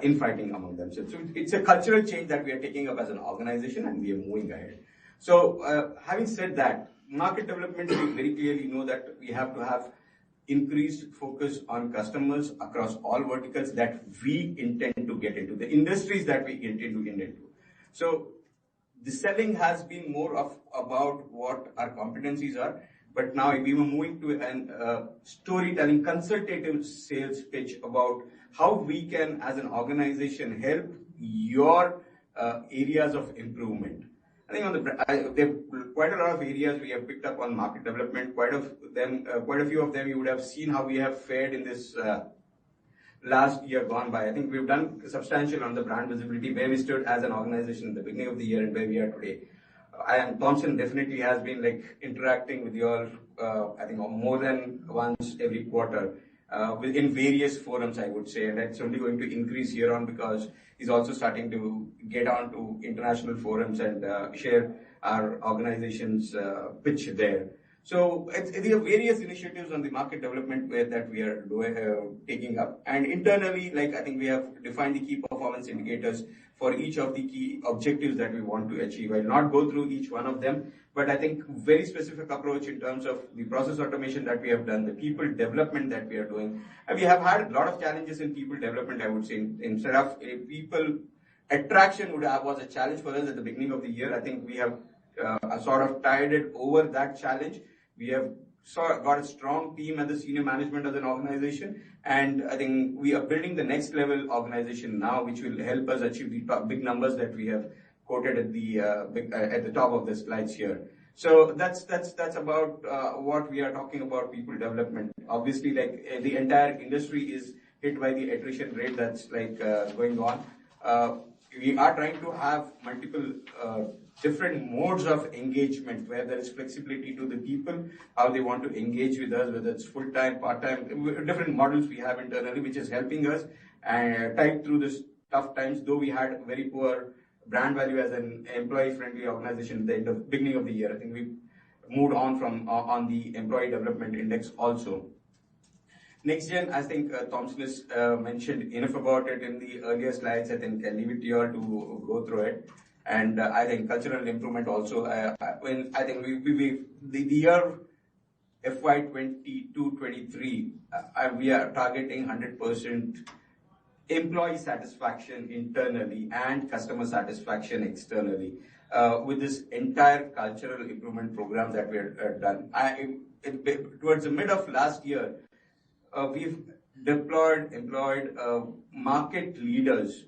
infighting among themselves. So it's a cultural change that we are taking up as an organization and we are moving ahead. So having said that, market development, we very clearly know that we have to have increased focus on customers across all verticals that we intend to get into, the industries that we intend to get into. So the selling has been more of about what our competencies are, but now we were moving to a storytelling, consultative sales pitch about how we can, as an organization, help your areas of improvement. I think on there are quite a lot of areas we have picked up on market development. Quite a few of them you would have seen how we have fared in this last year gone by. I think we've done substantial on the brand visibility, where we stood as an organization at the beginning of the year and where we are today. And Thompson definitely has been like interacting with you all, I think more than once every quarter, within various forums, I would say, and that's only going to increase here on because he's also starting to get on to international forums and share our organization's pitch there. So there are various initiatives on the market development that we are taking up. And internally, like I think we have defined the key performance indicators for each of the key objectives that we want to achieve. I will not go through each one of them, but I think very specific approach in terms of the process automation that we have done, the people development that we are doing. And we have had a lot of challenges in people development, I would say. Instead of people attraction was a challenge for us at the beginning of the year. I think we have sort of tided over that challenge. We have got a strong team at the senior management as an organization, and I think we are building the next level organization now, which will help us achieve the big numbers that we have quoted at the top of the slides here. So that's about what we are talking about people development. Obviously, like the entire industry is hit by the attrition rate that's like going on. We are trying to have multiple different modes of engagement where there is flexibility to the people, how they want to engage with us, whether it's full-time, part-time, different models we have internally, which is helping us tide through this tough times, though we had very poor brand value as an employee-friendly organization at the beginning of the year. I think we moved on from on the employee development index also. Next gen, I think Thompson has mentioned enough about it in the earlier slides. I think I'll leave it to you all to go through it. And I think cultural improvement also. When I think the year FY22-23, we are targeting 100% employee satisfaction internally and customer satisfaction externally with this entire cultural improvement program that we have done. Towards the mid of last year, we've employed market leaders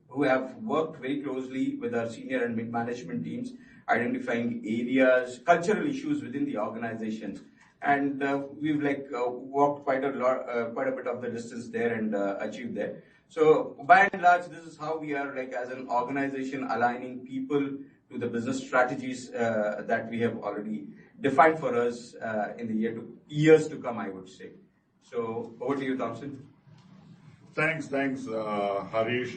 who have worked very closely with our senior and mid-management teams, identifying areas, cultural issues within the organizations. And we've walked quite a bit of the distance there and achieved there. So by and large, this is how we are as an organization aligning people to the business strategies that we have already defined for us in the years to come, I would say. So over to you, Thompson. Thanks, Harish.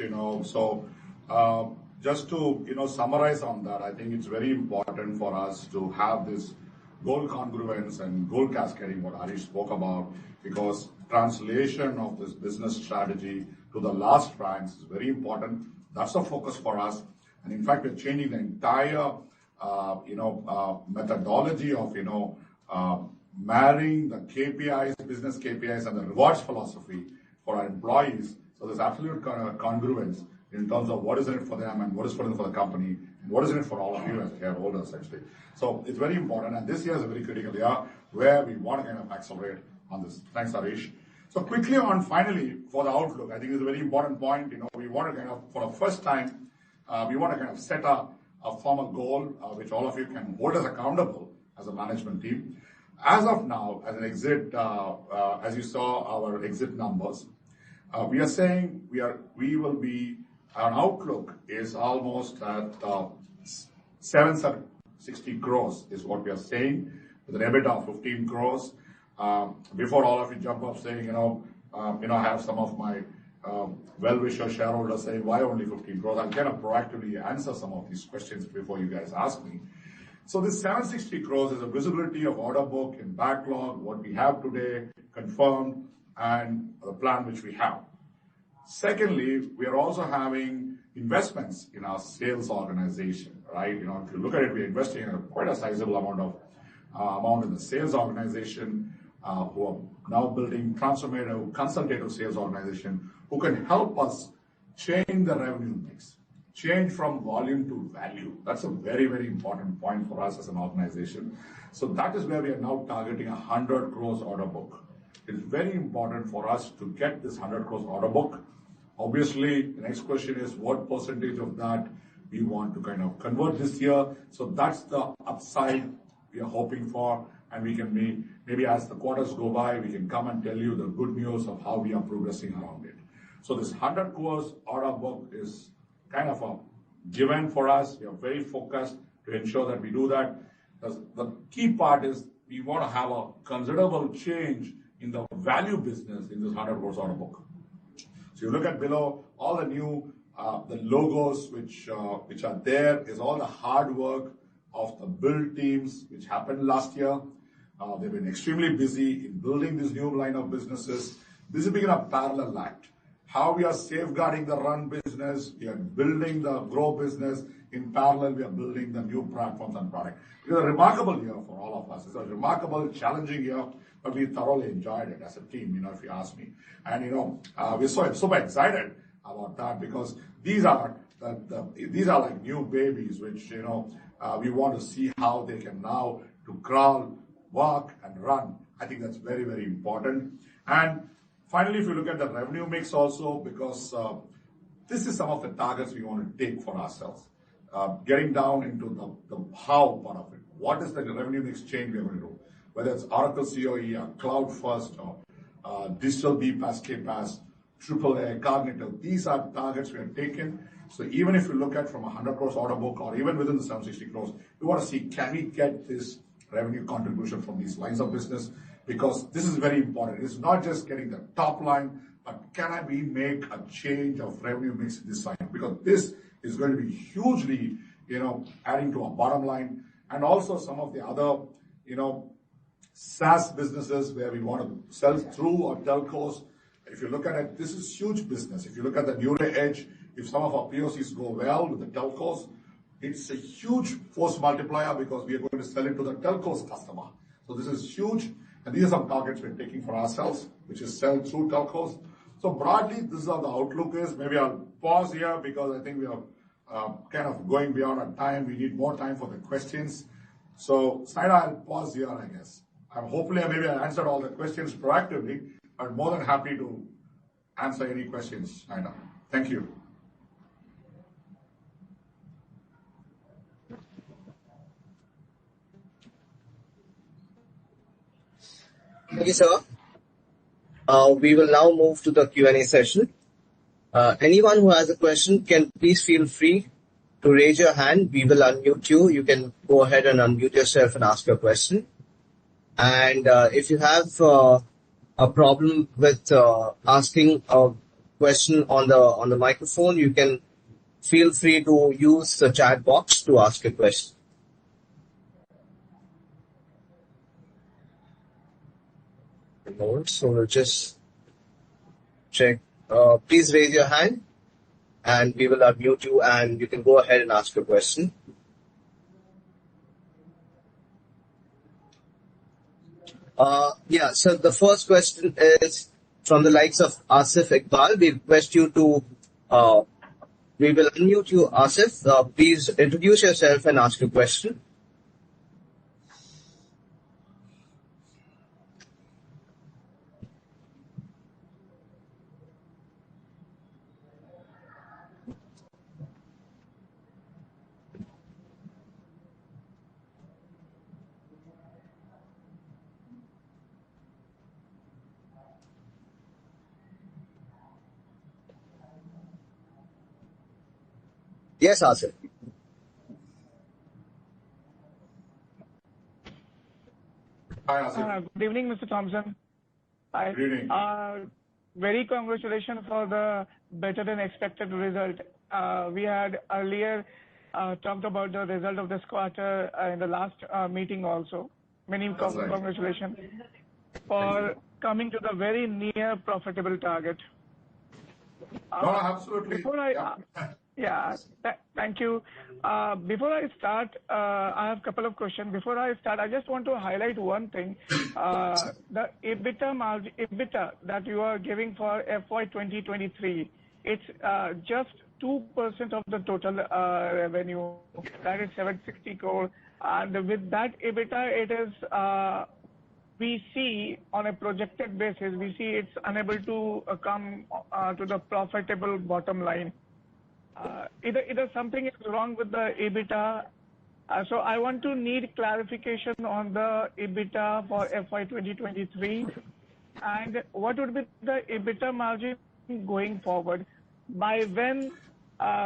Just to summarize on that, I think it's very important for us to have this goal congruence and goal cascading, what Harish spoke about, because translation of this business strategy to the last ranks is very important. That's the focus for us, and in fact, we're changing the entire methodology of marrying the KPIs, business KPIs, and the rewards philosophy for our employees. So there's absolute congruence in terms of what is in it for them and what is for the company and what is in it for all of you as shareholders, actually. So it's very important, and this year is a very critical year where we want to kind of accelerate on this. Thanks, Harish. So quickly on, finally, for the outlook, I think it's a very important point. We want to kind of, for the first time, we want to kind of set a formal goal, which all of you can hold us accountable as a management team. as of now, as an exit, as you saw our exit numbers, we are saying we will be, our outlook is almost at 760 crores is what we are saying, with an EBITDA of 15 crores. Before all of you jump up saying, I have some of my well-wisher shareholders saying, why only 15 crores? I'll kind of proactively answer some of these questions before you guys ask me. So this 760 crores is a visibility of order book and backlog, what we have today, confirmed, and the plan which we have. Secondly, we are also having investments in our sales organization, right? If you look at it, we're investing in quite a sizable amount in the sales organization, who are now building transformative, consultative sales organization, who can help us change the revenue mix, change from volume to value. That's a very, very important point for us as an organization. So that is where we are now targeting 100 crores order book. It is very important for us to get this 100 crores order book. Obviously, the next question is what percentage of that we want to kind of convert this year. So that's the upside we are hoping for, and we can maybe as the quarters go by, we can come and tell you the good news of how we are progressing around it. So this 100 crores order book is kind of a given for us. We are very focused to ensure that we do that. The key part is we want to have a considerable change in the value business in this 100 crores order book. So you look at below, all the new the logos which are there is all the hard work of the build teams which happened last year. They've been extremely busy in building this new line of businesses. This is becoming a parallel act. How we are safeguarding the run business, we are building the grow business. In parallel, we are building the new platforms and product. It was a remarkable year for all of us. It's a remarkable, challenging year, but we thoroughly enjoyed it as a team, if you ask me. And, we're so super excited about that because these are like new babies, which, we want to see how they can now to crawl, walk, and run. I think that's very, very important. And finally, if you look at the revenue mix also, because this is some of the targets we want to take for ourselves. Getting down into the how part of it. What is the revenue mix change we're going to do? Whether it's Oracle COE or Cloud First or Digital BPaaS, KPaaS, AAA, Cognitive. These are targets we have taken. So even if you look at from 100 crores order book or even within the 760 crores, we want to see, can we get this revenue contribution from these lines of business? Because this is very important. It's not just getting the top line, but can we make a change of revenue mix this side? Because this is going to be hugely, adding to our bottom line. And also some of the other, SaaS businesses where we want to sell through our telcos. If you look at it, this is huge business. If you look at the New Edge, if some of our POCs go well with the telcos, it's a huge force multiplier because we are going to sell it to the telcos customer. So this is huge. And these are some targets we're taking for ourselves, which is sell through telcos. So broadly, this is how the outlook is. Maybe I'll pause here because I think we are kind of going beyond our time. We need more time for the questions. So, Snyder, I'll pause here, I guess. Hopefully, maybe I answered all the questions proactively. I'm more than happy to answer any questions, Snyder. Thank you. Thank you, sir. We will now move to the Q&A session. Anyone who has a question can please feel free to raise your hand. We will unmute you. You can go ahead and unmute yourself and ask your question. And if you have a problem with asking a question on the microphone, you can feel free to use the chat box to ask a question. So we'll just check. Please raise your hand and we will unmute you and you can go ahead and ask your question. So the first question is from the likes of Asif Iqbal. We request you to, we will unmute you, Asif. Please introduce yourself and ask your question. Yes, Asif. Hi, Asif. Good evening, Mr. Thompson. Good evening. Very congratulations for the better than expected result. We had earlier talked about the result of this quarter in the last meeting also. Many That's right. congratulations for coming to the very near profitable target. No, absolutely. Before I, thank you. Before I start, I have a couple of questions. Before I start, I just want to highlight one thing. The EBITDA margin, EBITDA that you are giving for FY 2023, it's just 2% of the total revenue. That is 760 crore. And with that EBITDA, it is we see on a projected basis, we see it's unable to come to the profitable bottom line. Either something is wrong with the EBITDA. So I want to need clarification on the EBITDA for FY 2023 and what would be the EBITDA margin going forward. By when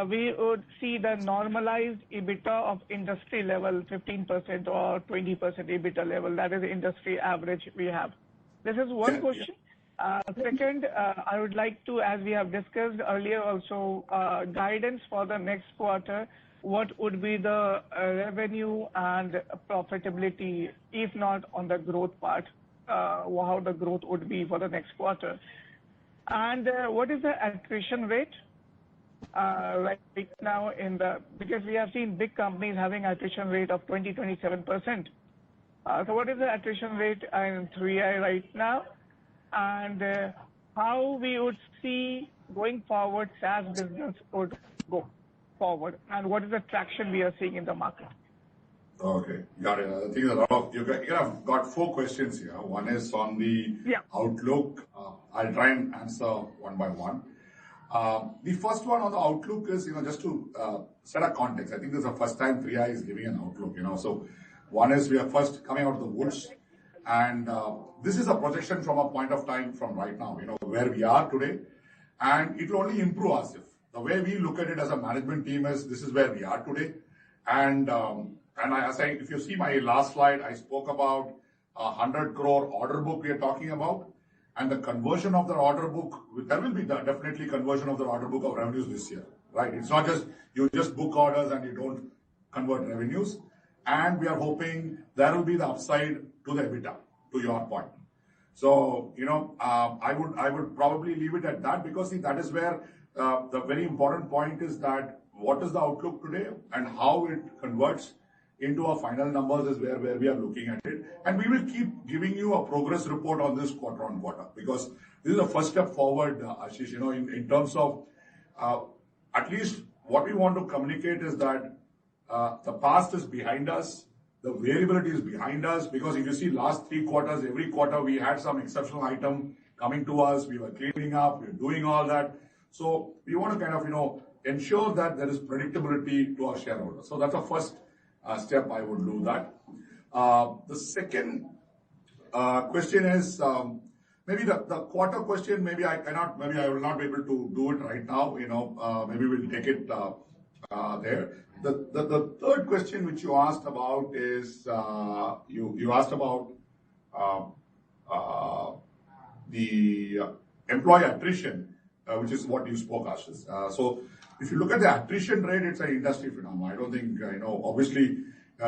we would see the normalized EBITDA of industry level 15% or 20% EBITDA level. That is the industry average we have. This is one question. Second, I would like to, as we have discussed earlier also, guidance for the next quarter. What would be the revenue and profitability, if not on the growth part, how the growth would be for the next quarter? And what is the attrition rate right now because we have seen big companies having attrition rate of 27%. So what is the attrition rate in 3i right now? And how we would see going forward SaaS business would go forward, and what is the traction we are seeing in the market? Okay, got it. I think you have got 4 questions here. One is on the outlook. I'll try and answer one by one. The first one on the outlook is, just to set a context. I think this is the first time 3i is giving an outlook. So one is we are first coming out of the woods, and this is a projection from a point of time from right now. Where we are today, and it will only improve us. The way we look at it as a management team is this is where we are today, and if you see my last slide, I spoke about 100 crore order book we are talking about, and the conversion of the order book. There will be definitely conversion of the order book of revenues this year, right? It's not just you just book orders and you don't convert revenues. And we are hoping there will be the upside to the EBITDA, to your point. So, I would probably leave it at that, because see, that is where the very important point is that what is the outlook today and how it converts into our final numbers is where we are looking at it. And we will keep giving you a progress report on this quarter on quarter, because this is the first step forward, Ashish, in terms of at least what we want to communicate is that the past is behind us, the variability is behind us, because if you see last 3 quarters, every quarter we had some exceptional item coming to us, we were cleaning up, we were doing all that. So we want to kind of, ensure that there is predictability to our shareholders. So that's the first step I would do that. The second question is, maybe the quarter question, maybe I will not be able to do it right now, maybe we'll take it there. The third question which you asked about is, you asked about the employee attrition, which is what you spoke, Ashish. So if you look at the attrition rate, it's an industry phenomenon. I don't think, obviously,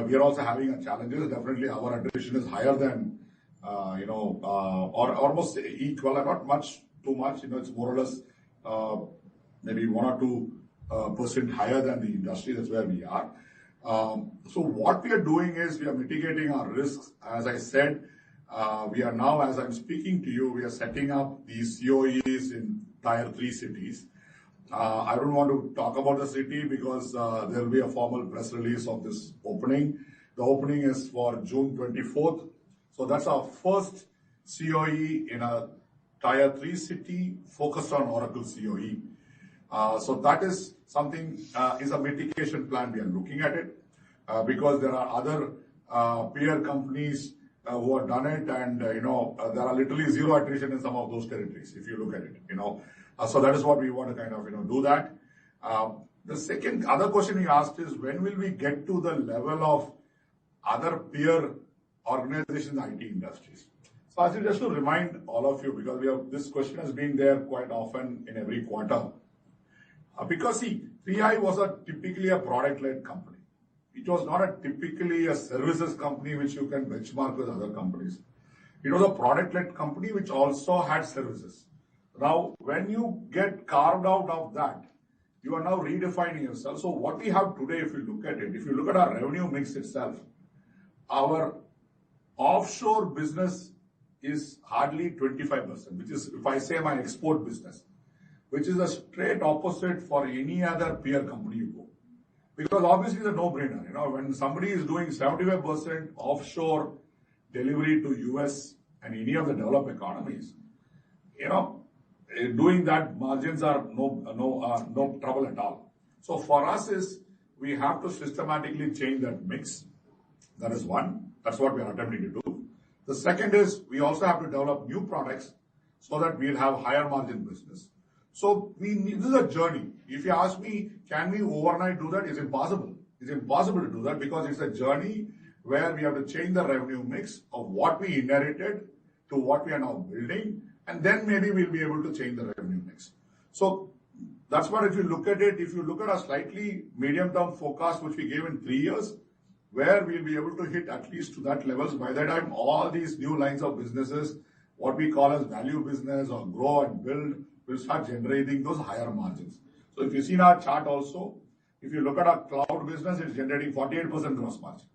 we are also having a challenges. Definitely our attrition is higher than, or almost equal, not much, too much, it's more or less, maybe 1 or 2% higher than the industry. That's where we are. So what we are doing is we are mitigating our risks. As I said, we are now, as I'm speaking to you, we are setting up these COEs in Tier 3 cities. I don't want to talk about the city because there will be a formal press release of this opening. The opening is for June 24th. So that's our first COE in a Tier 3 city focused on Oracle COE. So that is something, is a mitigation plan. We are looking at it because there are other peer companies who have done it, and there are literally zero attrition in some of those territories if you look at it. So that is what we want to kind of do that. The second other question he asked is, when will we get to the level of other peer organizations in the IT industries? So I think just to remind all of you, because this question has been there quite often in every quarter. Because see, 3i was typically a product-led company. It was not typically a services company which you can benchmark with other companies. It was a product-led company which also had services. Now, when you get carved out of that, you are now redefining yourself. So what we have today, if you look at it, if you look at our revenue mix itself, our offshore business is hardly 25%, which is, if I say my export business, which is a straight opposite for any other peer company you go. Because obviously it's a no-brainer. When somebody is doing 75% offshore delivery to US and any of the developed economies, doing that, margins are no trouble at all. So for us is, we have to systematically change that mix. That is one. That's what we are attempting to do. The second is, we also have to develop new products so that we'll have higher margin business. So this is a journey. If you ask me, can we overnight do that? It's impossible. It's impossible to do that because it's a journey where we have to change the revenue mix of what we inherited to what we are now building, and then maybe we'll be able to change the revenue mix. So that's what, if you look at it, if you look at a slightly medium-term forecast, which we gave in 3 years, where we'll be able to hit at least to that levels, by that time, all these new lines of businesses, what we call as value business or grow and build, will start generating those higher margins. So if you see in our chart also, if you look at our cloud business, it's generating 48% gross margin.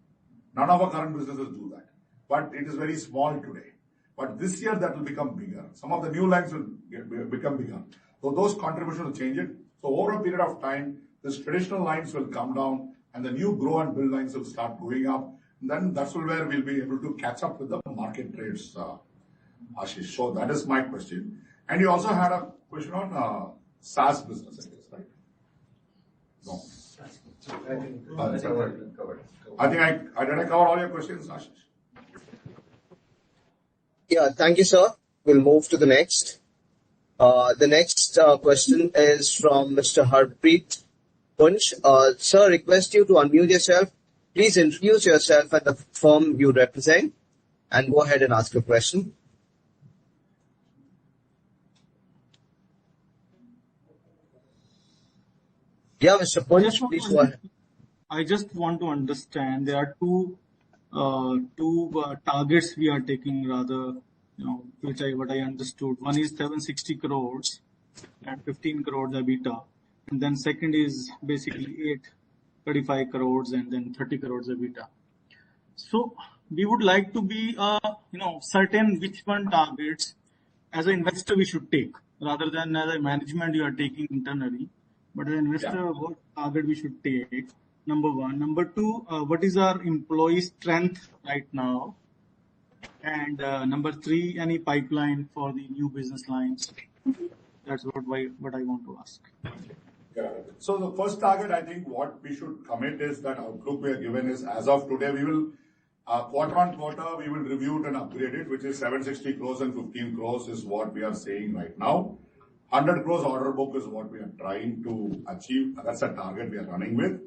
None of our current businesses do that, but it is very small today. But this year that will become bigger. Some of the new lines will become bigger. So those contributions will change it. So over a period of time, these traditional lines will come down and the new grow and build lines will start going up. And then that's where we'll be able to catch up with the market rates, Ashish. So that is my question. And you also had a question on SaaS business, I guess, right? No. I think did I cover all your questions, Ashish? Yeah, thank you, sir. We'll move to the next. The next question is from Mr. Harpreet Punch. Sir, request you to unmute yourself. Please introduce yourself and the firm you represent, and go ahead and ask your question. Yeah, Mr. Punch, please go ahead. I just want to understand, there are two targets we are taking, rather, what I understood. One is 760 crores and 15 crores EBITDA. And then second is basically 835 crores and then 30 crores EBITDA. So we would like to be, certain which one targets as an investor we should take, rather than as a management you are taking internally. But as an investor, what target we should take? Number one. Number two, what is our employee strength right now? And number three, any pipeline for the new business lines? That's what I want to ask. Yeah. So the first target, I think what we should commit is that outlook we are given is, as of today, we will, quarter on quarter, we will review it and upgrade it, which is 760 crores and 15 crores is what we are saying right now. 100 crores order book is what we are trying to achieve. That's a target we are running with.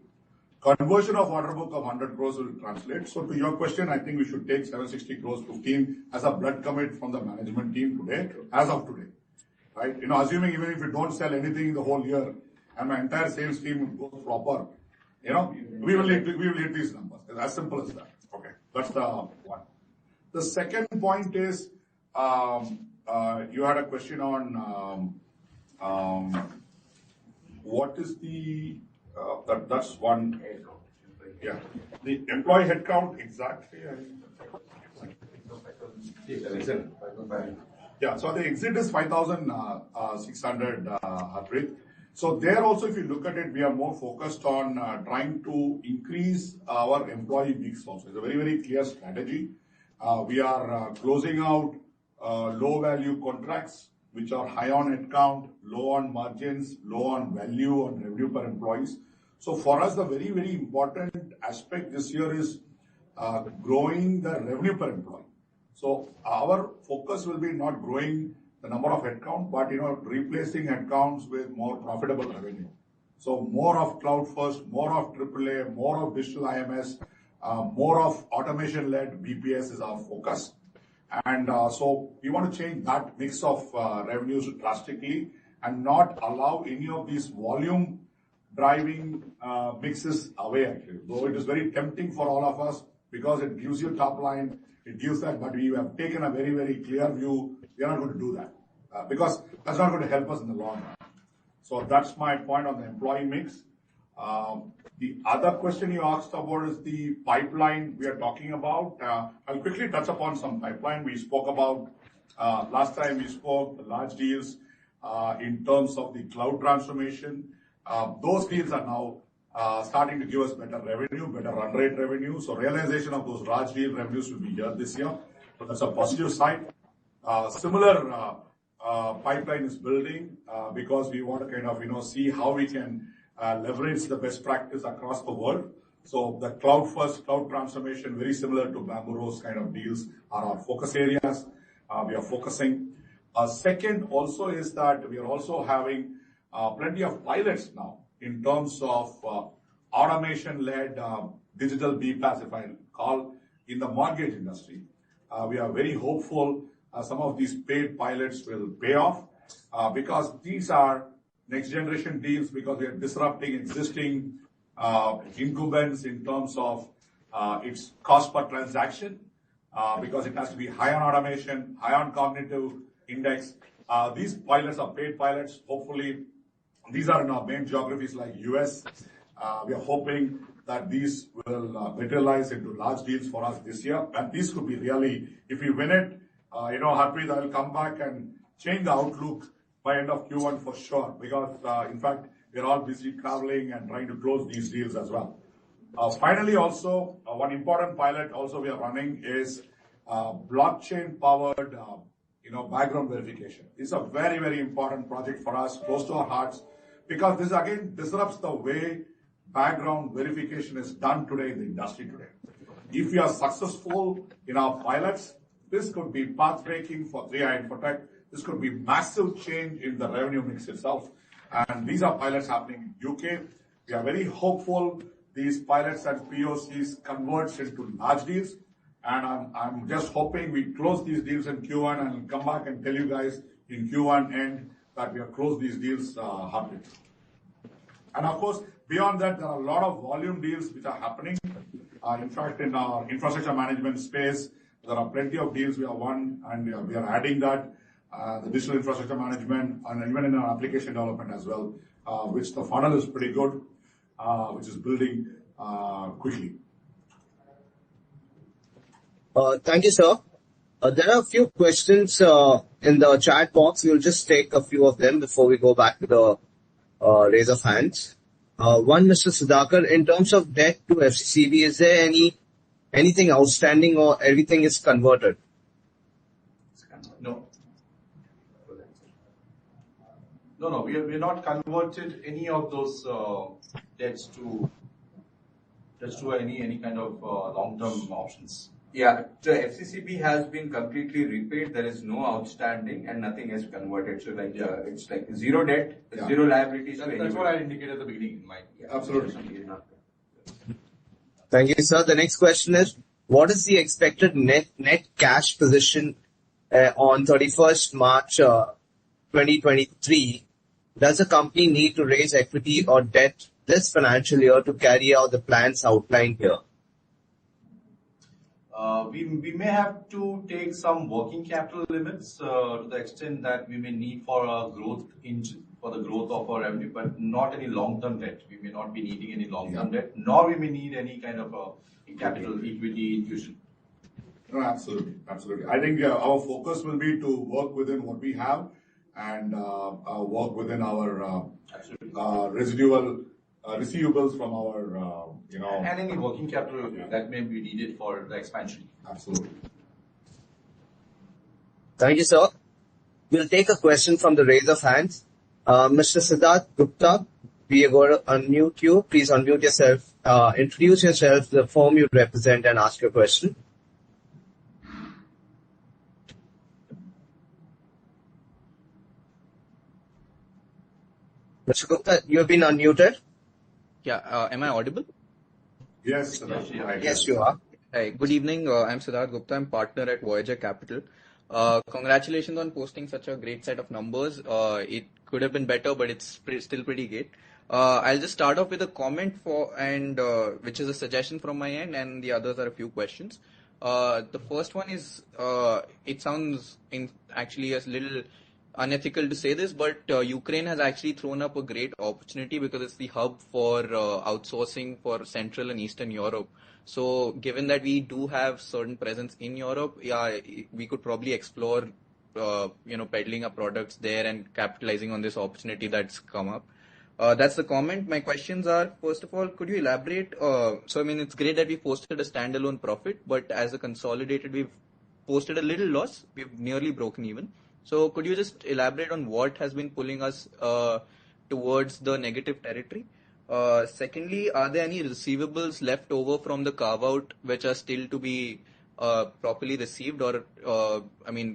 Conversion of order book of 100 crores will translate. So to your question, I think we should take 760 crores 15 as a blood commit from the management team today, as of today. Right? Assuming even if we don't sell anything in the whole year and my entire sales team goes proper, we will hit these numbers. It's as simple as that. Okay. That's the one. The second point is, you had a question on, what is the, that's one. Yeah. The employee headcount exactly. Yeah. So the exit is 5,600, Harpreet. So there also, if you look at it, we are more focused on trying to increase our employee mix also. It's a very, very clear strategy. We are closing out low value contracts, which are high on headcount, low on margins, low on value, on revenue per employees. So for us, the very, very important aspect this year is growing the revenue per employee. So our focus will be not growing the number of headcount, but replacing headcounts with more profitable revenue. So more of cloud first, more of AAA, more of digital IMS, more of automation-led BPS is our focus. And so we want to change that mix of revenues drastically and not allow any of these volume driving mixes away, actually. Though it is very tempting for all of us because it gives you top line, it gives that, but we have taken a very, very clear view. We are not going to do that because that's not going to help us in the long run. So that's my point on the employee mix. The other question you asked about is the pipeline we are talking about. I'll quickly touch upon some pipeline. We spoke about, last time we spoke, the large deals in terms of the cloud transformation. Those deals are now starting to give us better revenue, better run rate revenue. So realization of those large deal revenues will be here this year. So that's a positive side. Similar pipeline is building because we want to kind of, see how we can leverage the best practice across the world. So the cloud first, cloud transformation, very similar to Bamboo Rose kind of deals are our focus areas. We are focusing. Second also is that we are also having plenty of pilots now in terms of automation-led digital BPaaS, if I call, in the mortgage industry. We are very hopeful some of these paid pilots will pay off because these are next generation deals because we are disrupting existing incumbents in terms of its cost per transaction because it has to be high on automation, high on cognitive index. These pilots are paid pilots. Hopefully, these are in our main geographies like US. We are hoping that these will materialize into large deals for us this year. And these could be really, if we win it, Harpreet, I will come back and change the outlook by end of Q1 for sure, because in fact, we're all busy traveling and trying to close these deals as well. Finally, also, one important pilot also we are running is blockchain-powered, background verification. It's a very, very important project for us, close to our hearts, because this again disrupts the way background verification is done today in the industry today. If we are successful in our pilots, this could be path-breaking for 3i Infotech. This could be massive change in the revenue mix itself. And these are pilots happening in UK. We are very hopeful these pilots and POCs converts into large deals. And I'm just hoping we close these deals in Q1 and come back and tell you guys in Q1 end that we have closed these deals happily. And of course, beyond that, there are a lot of volume deals which are happening. In fact, in our infrastructure management space, there are plenty of deals we have won, and we are adding that, the digital infrastructure management, and even in our application development as well, which the funnel is pretty good, which is building quickly. Thank you, sir. There are a few questions in the chat box. We'll just take a few of them before we go back to the raise of hands. One, Mr. Sudhakar, in terms of debt to FCCB, is there anything outstanding or everything is converted? No. No, we have not converted any of those debts to any kind of long-term options. Yeah, the FCCB has been completely repaid. There is no outstanding and nothing is converted. So it's like zero debt, zero liabilities. That's what I indicated at the beginning. Absolutely. Thank you, sir. The next question is, what is the expected net cash position on 31st March 2023? Does the company need to raise equity or debt this financial year to carry out the plans outlined here? We may have to take some working capital limits to the extent that we may need for a growth engine, for the growth of our revenue, but not any long-term debt. We may not be needing any long-term debt, nor we may need any kind of capital equity infusion. No, absolutely. I think our focus will be to work within what we have and work within our residual receivables from our, and any working capital that may be needed for the expansion. Absolutely. Thank you, sir. We'll take a question from the raise of hands. Mr. Siddharth Gupta, we are going to unmute you. Please unmute yourself. Introduce yourself, the firm you represent, and ask your question. Mr. Gupta, you have been unmuted. Yeah, am I audible? Yes, Siddharth. Yes, you are. Hi, good evening. I'm Siddharth Gupta. I'm partner at Voyager Capital. Congratulations on posting such a great set of numbers. It could have been better, but it's still pretty great. I'll just start off with a comment which is a suggestion from my end, and the others are a few questions. The first one is, it sounds actually a little unethical to say this, but Ukraine has actually thrown up a great opportunity because it's the hub for outsourcing for Central and Eastern Europe. So given that we do have certain presence in Europe, yeah, we could probably explore, peddling our products there and capitalizing on this opportunity that's come up. That's the comment. My questions are, first of all, could you elaborate? It's great that we posted a standalone profit, but as a consolidated, we've posted a little loss. We've nearly broken even. So could you just elaborate on what has been pulling us towards the negative territory? Secondly, are there any receivables left over from the carve-out which are still to be properly received, or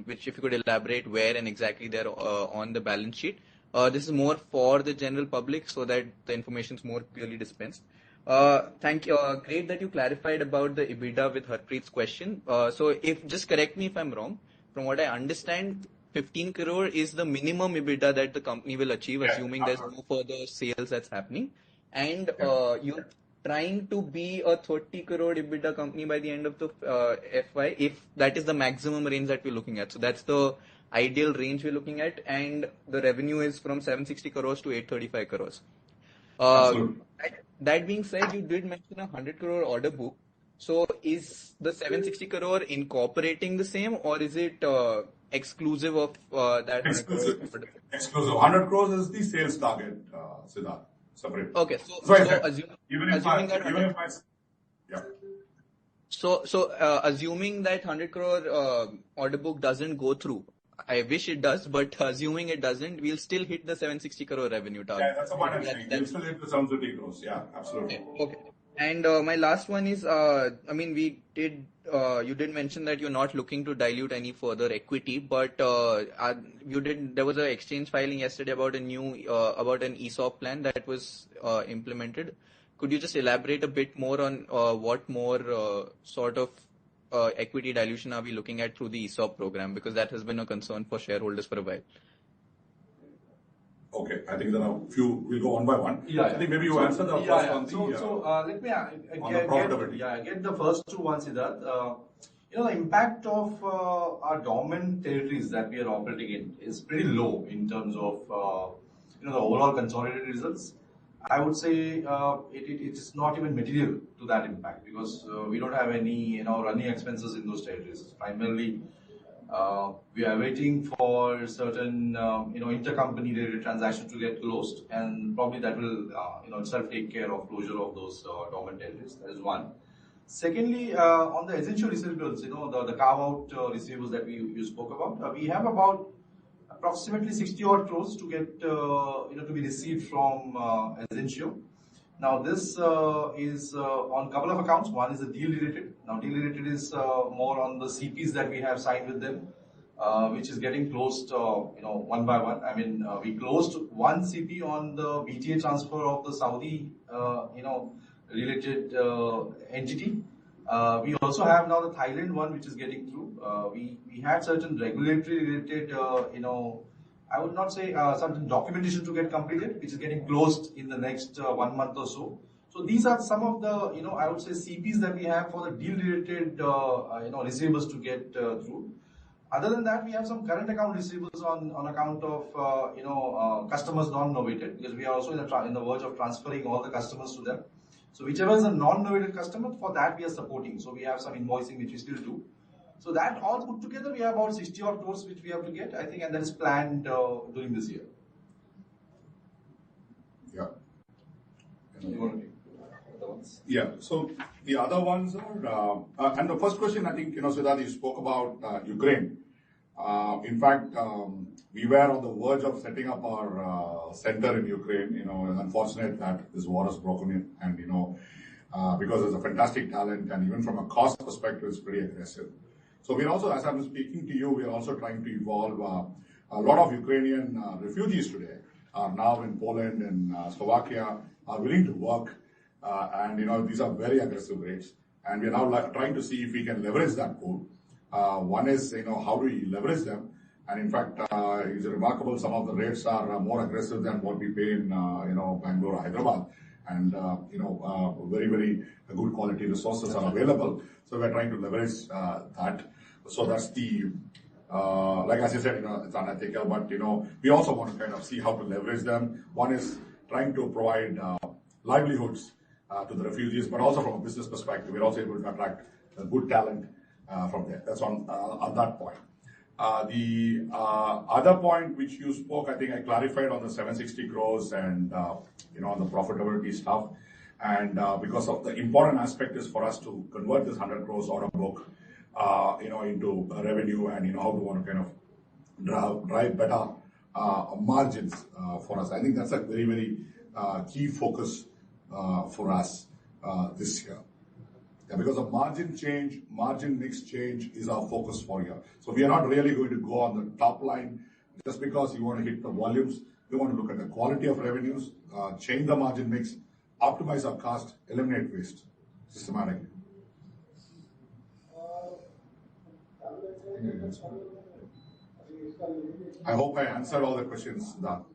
which if you could elaborate where and exactly they're on the balance sheet? This is more for the general public so that the information is more clearly dispensed. Thank you. Great that you clarified about the EBITDA with Harpreet's question. Just correct me if I'm wrong. From what I understand, 15 crore is the minimum EBITDA that the company will achieve, assuming there's no further sales that's happening. And you're trying to be a 30 crore EBITDA company by the end of the FY, if that is the maximum range that we're looking at. So that's the ideal range we're looking at, and the revenue is from 760 crores to 835 crores. That being said, you did mention a 100 crore order book. So is the 760 crore incorporating the same, or is it exclusive of that? Exclusive. 100 crores is the sales target, Siddharth. Separate. Okay. Assuming that 100 crore order book doesn't go through, I wish it does, but assuming it doesn't, we'll still hit the 760 crore revenue target. Yeah, that's what I'm saying. We'll still hit the 730 crores. Yeah, absolutely. Okay. And my last one is, you did mention that you're not looking to dilute any further equity, but there was an exchange filing yesterday about about an ESOP plan that was implemented. Could you just elaborate a bit more on what more sort of equity dilution are we looking at through the ESOP program? Because that has been a concern for shareholders for a while. Okay, I think there are a few. We'll go one by one. Yeah. I think maybe you answer the first one. Let me get the first two ones, Siddharth. The impact of our dormant territories that we are operating in is pretty low in terms of the overall consolidated results. I would say it is not even material to that impact because we don't have any running expenses in those territories. Primarily, we are waiting for certain intercompany related transactions to get closed, and probably that will itself take care of closure of those dormant territories. That is one. Secondly, on the essential receivables, the carve-out receivables that you spoke about, we have about approximately 60 odd crores to get to be received from Essentio. Now this is on a couple of accounts. One is the deal related. Now deal related is more on the CPs that we have signed with them, which is getting closed one by one. We closed one CP on the BTA transfer of the Saudi related entity. We also have now the Thailand one which is getting through. We had certain regulatory related I would not say certain documentation to get completed, which is getting closed in the next 1 month or so. So these are some of the I would say CPs that we have for the deal related receivables to get through. Other than that, we have some current account receivables on account of customers non-novated, because we are also in the verge of transferring all the customers to them. So whichever is a non-novated customer, for that we are supporting. So we have some invoicing which we still do. So that all put together, we have about 60 odd crores which we have to get, I think, and that is planned during this year. Yeah. You want to take the other ones? Yeah. So the other ones are, and the first question, I think, Siddharth, you spoke about Ukraine. In fact, we were on the verge of setting up our center in Ukraine. It's unfortunate that this war has broken in, and because there's a fantastic talent, and even from a cost perspective, it's pretty aggressive. So we're also, as I'm speaking to you, we're also trying to involve a lot of Ukrainian refugees today are now in Poland and Slovakia are willing to work, and these are very aggressive rates. And we are now trying to see if we can leverage that pool. One is, how do we leverage them? And in fact, it's remarkable. Some of the rates are more aggressive than what we pay in, Bangalore or Hyderabad. And, very, very good quality resources are available. So we're trying to leverage that. So that's the, like as I said, it's unethical, but, we also want to kind of see how to leverage them. One is trying to provide livelihoods to the refugees, but also from a business perspective, we're also able to attract good talent from there. That's on that point. The other point which you spoke, I think I clarified on the 760 crores and, on the profitability stuff. And because of the important aspect is for us to convert this 100 crores order book, into revenue and, how we want to kind of drive better margins for us. I think that's a very, very key focus for us this year. Yeah, because of margin mix change is our focus for here. So we are not really going to go on the top line just because you want to hit the volumes. We want to look at the quality of revenues, change the margin mix, optimize our cost, eliminate waste systematically. I hope I answered all the questions, Siddharth.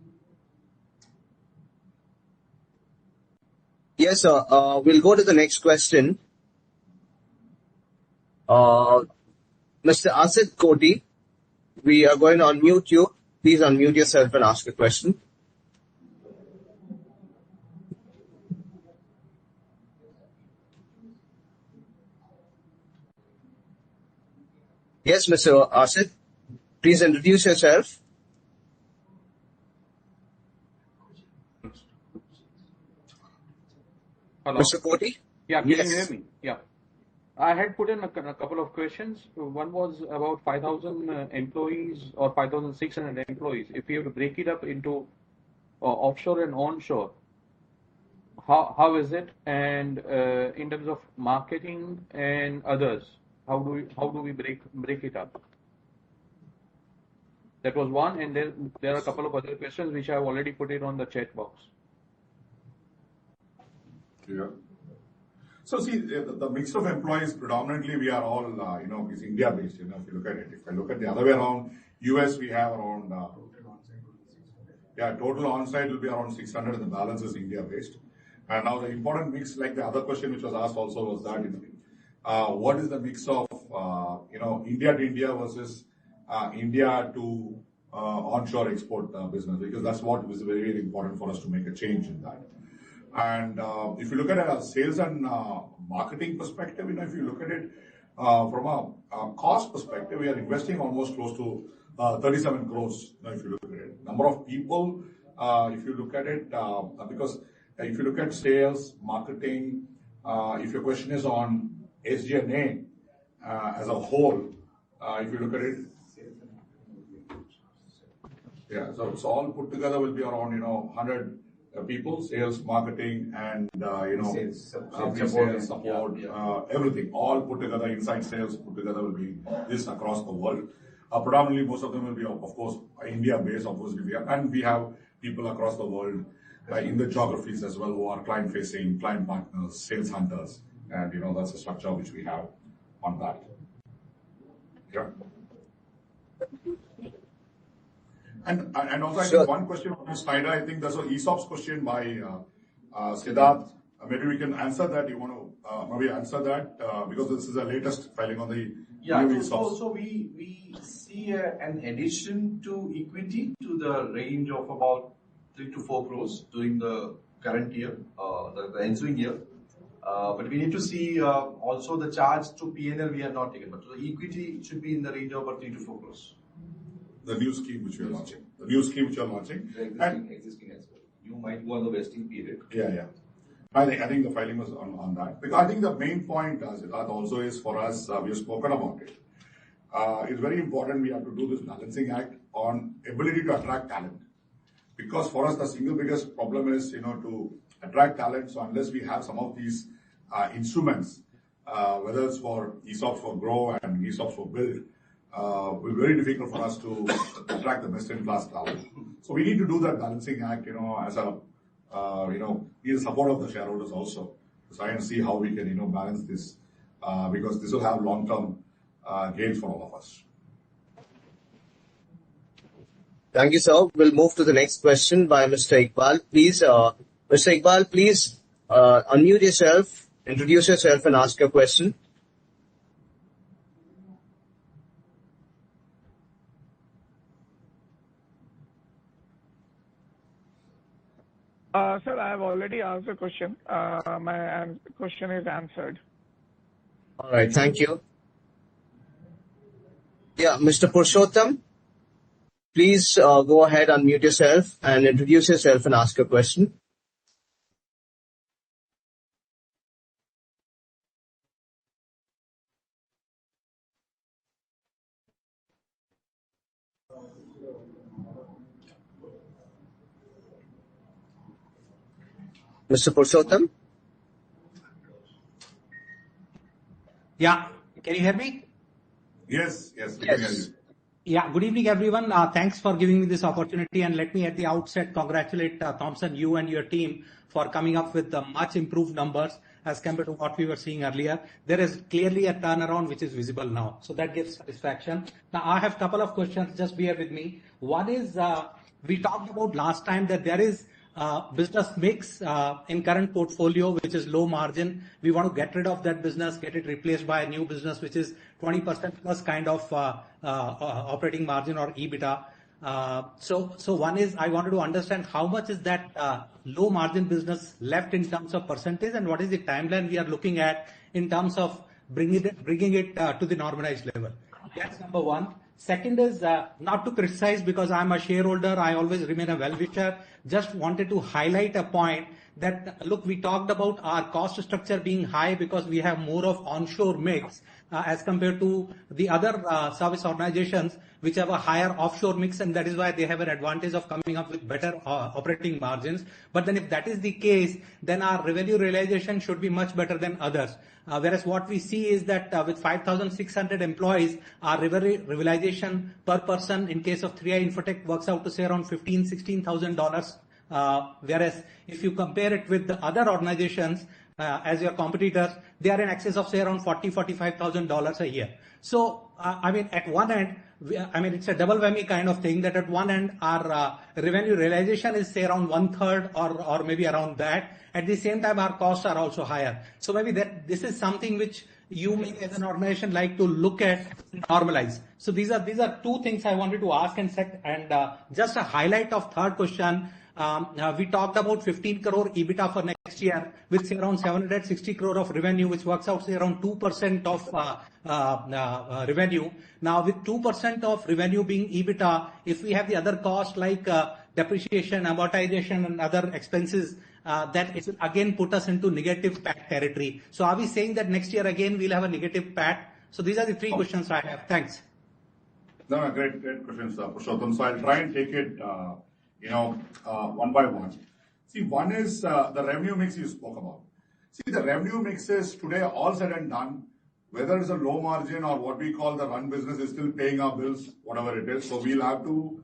Yes, sir. We'll go to the next question. Mr. Asit Koti, we are going to unmute you. Please unmute yourself and ask a question. Yes, Mr. Asit, please introduce yourself. Hello. Mr. Koti? Yeah, can Yes. you hear me? Yeah. I had put in a couple of questions. One was about 5,000 employees or 5,600 employees. If you have to break it up into offshore and onshore, how is it? And in terms of marketing and others, how do we break it up? That was one, and there are a couple of other questions which I have already put it on the chat box. Yeah. So see, the mix of employees predominantly we are all, is India based. If you look at it, if I look at the other way around, US we have around, total on-site will be around 600, and the balance is India based. And now the important mix, like the other question which was asked also was that, what is the mix of, India to India versus India to onshore export business? Because that's what is very, very important for us to make a change in that. And if you look at a sales and marketing perspective, if you look at it from a cost perspective, we are investing almost close to 37 crores. If you look at it, number of people, if you look at it, because if you look at sales, marketing, if your question is on SG&A as a whole, if you look at it, so all put together will be around 100 people, sales, marketing, and sales support, everything, all put together. Inside sales put together will be this across the world. Predominantly, most of them will be, of course, India based. Obviously, we have people across the world in the geographies as well who are client facing, client partners, sales hunters, and that's the structure which we have on that. Yeah. And also, I think one question on Snyder, I think there's an ESOPs question by Siddharth. Maybe we can answer that. You want to maybe answer that because this is the latest filing on the new ESOPs. So we see an addition to equity to the range of about 3 to 4 crores during the current year, the ensuing year. But we need to see also the charge to P&L we have not taken, but the equity should be in the range of about 3 to 4 crores. The new scheme which we are launching. Existing as well. You might go on the vesting period. Yeah. I think the filing was on that. Because I think the main point, Siddharth, also is for us, we have spoken about it. It's very important we have to do this balancing act on ability to attract talent. Because for us, the single biggest problem is, to attract talent. So unless we have some of these instruments, whether it's for ESOPs for grow and ESOPs for build, will be very difficult for us to attract the best-in-class talent. So we need to do that balancing act, as a, need the support of the shareholders also to try and see how we can, balance this, because this will have long-term gains for all of us. Thank you, sir. We'll move to the next question by Mr. Iqbal. Please, Mr. Iqbal, please unmute yourself, introduce yourself, and ask your question. Sir, I have already asked the question. My question is answered. All right, thank you. Yeah, Mr. Purushottam, please go ahead, unmute yourself, and introduce yourself and ask your question. Mr. Purushottam? Yeah, can you hear me? Yes, we can hear you. Yeah, good evening, everyone. Thanks for giving me this opportunity, and let me at the outset congratulate Thompson, you and your team for coming up with much improved numbers as compared to what we were seeing earlier. There is clearly a turnaround which is visible now, so that gives satisfaction. Now, I have a couple of questions, just bear with me. One is, we talked about last time that there is business mix in current portfolio which is low margin. We want to get rid of that business, get it replaced by a new business which is 20% plus kind of operating margin or EBITDA. So one is, I wanted to understand how much is that low margin business left in terms of percentage, and what is the timeline we are looking at in terms of bringing it to the normalized level. That's number one. Second is, not to criticize because I'm a shareholder, I always remain a well-wisher. Just wanted to highlight a point that, look, we talked about our cost structure being high because we have more of onshore mix as compared to the other service organizations which have a higher offshore mix, and that is why they have an advantage of coming up with better operating margins. But then if that is the case, then our revenue realization should be much better than others. Whereas what we see is that with 5,600 employees, our realization per person in case of 3i Infotech works out to say around $15,000-16,000. Whereas if you compare it with the other organizations as your competitors, they are in excess of say around $40,000-45,000 a year. So I mean, at one end, it's a double whammy kind of thing that at one end our revenue realization is say around 1/3 or maybe around that. At the same time, our costs are also higher. So maybe this is something which you may as an organization like to look at, normalize. So these are two things I wanted to ask and set, and just a highlight of third question. We talked about 15 crore EBITDA for next year with say around 760 crore of revenue, which works out say around 2% of revenue. Now with 2% of revenue being EBITDA, if we have the other costs like depreciation, amortization and other expenses, that it will again put us into negative PAT territory. So are we saying that next year again we'll have a negative PAT? So these are the three questions I have. Thanks. No, great questions, Purushottam. So I'll try and take it one by one. See, one is the revenue mix you spoke about. See, the revenue mix is today all said and done, whether it's a low margin or what we call the run business is still paying our bills, whatever it is. So we'll have to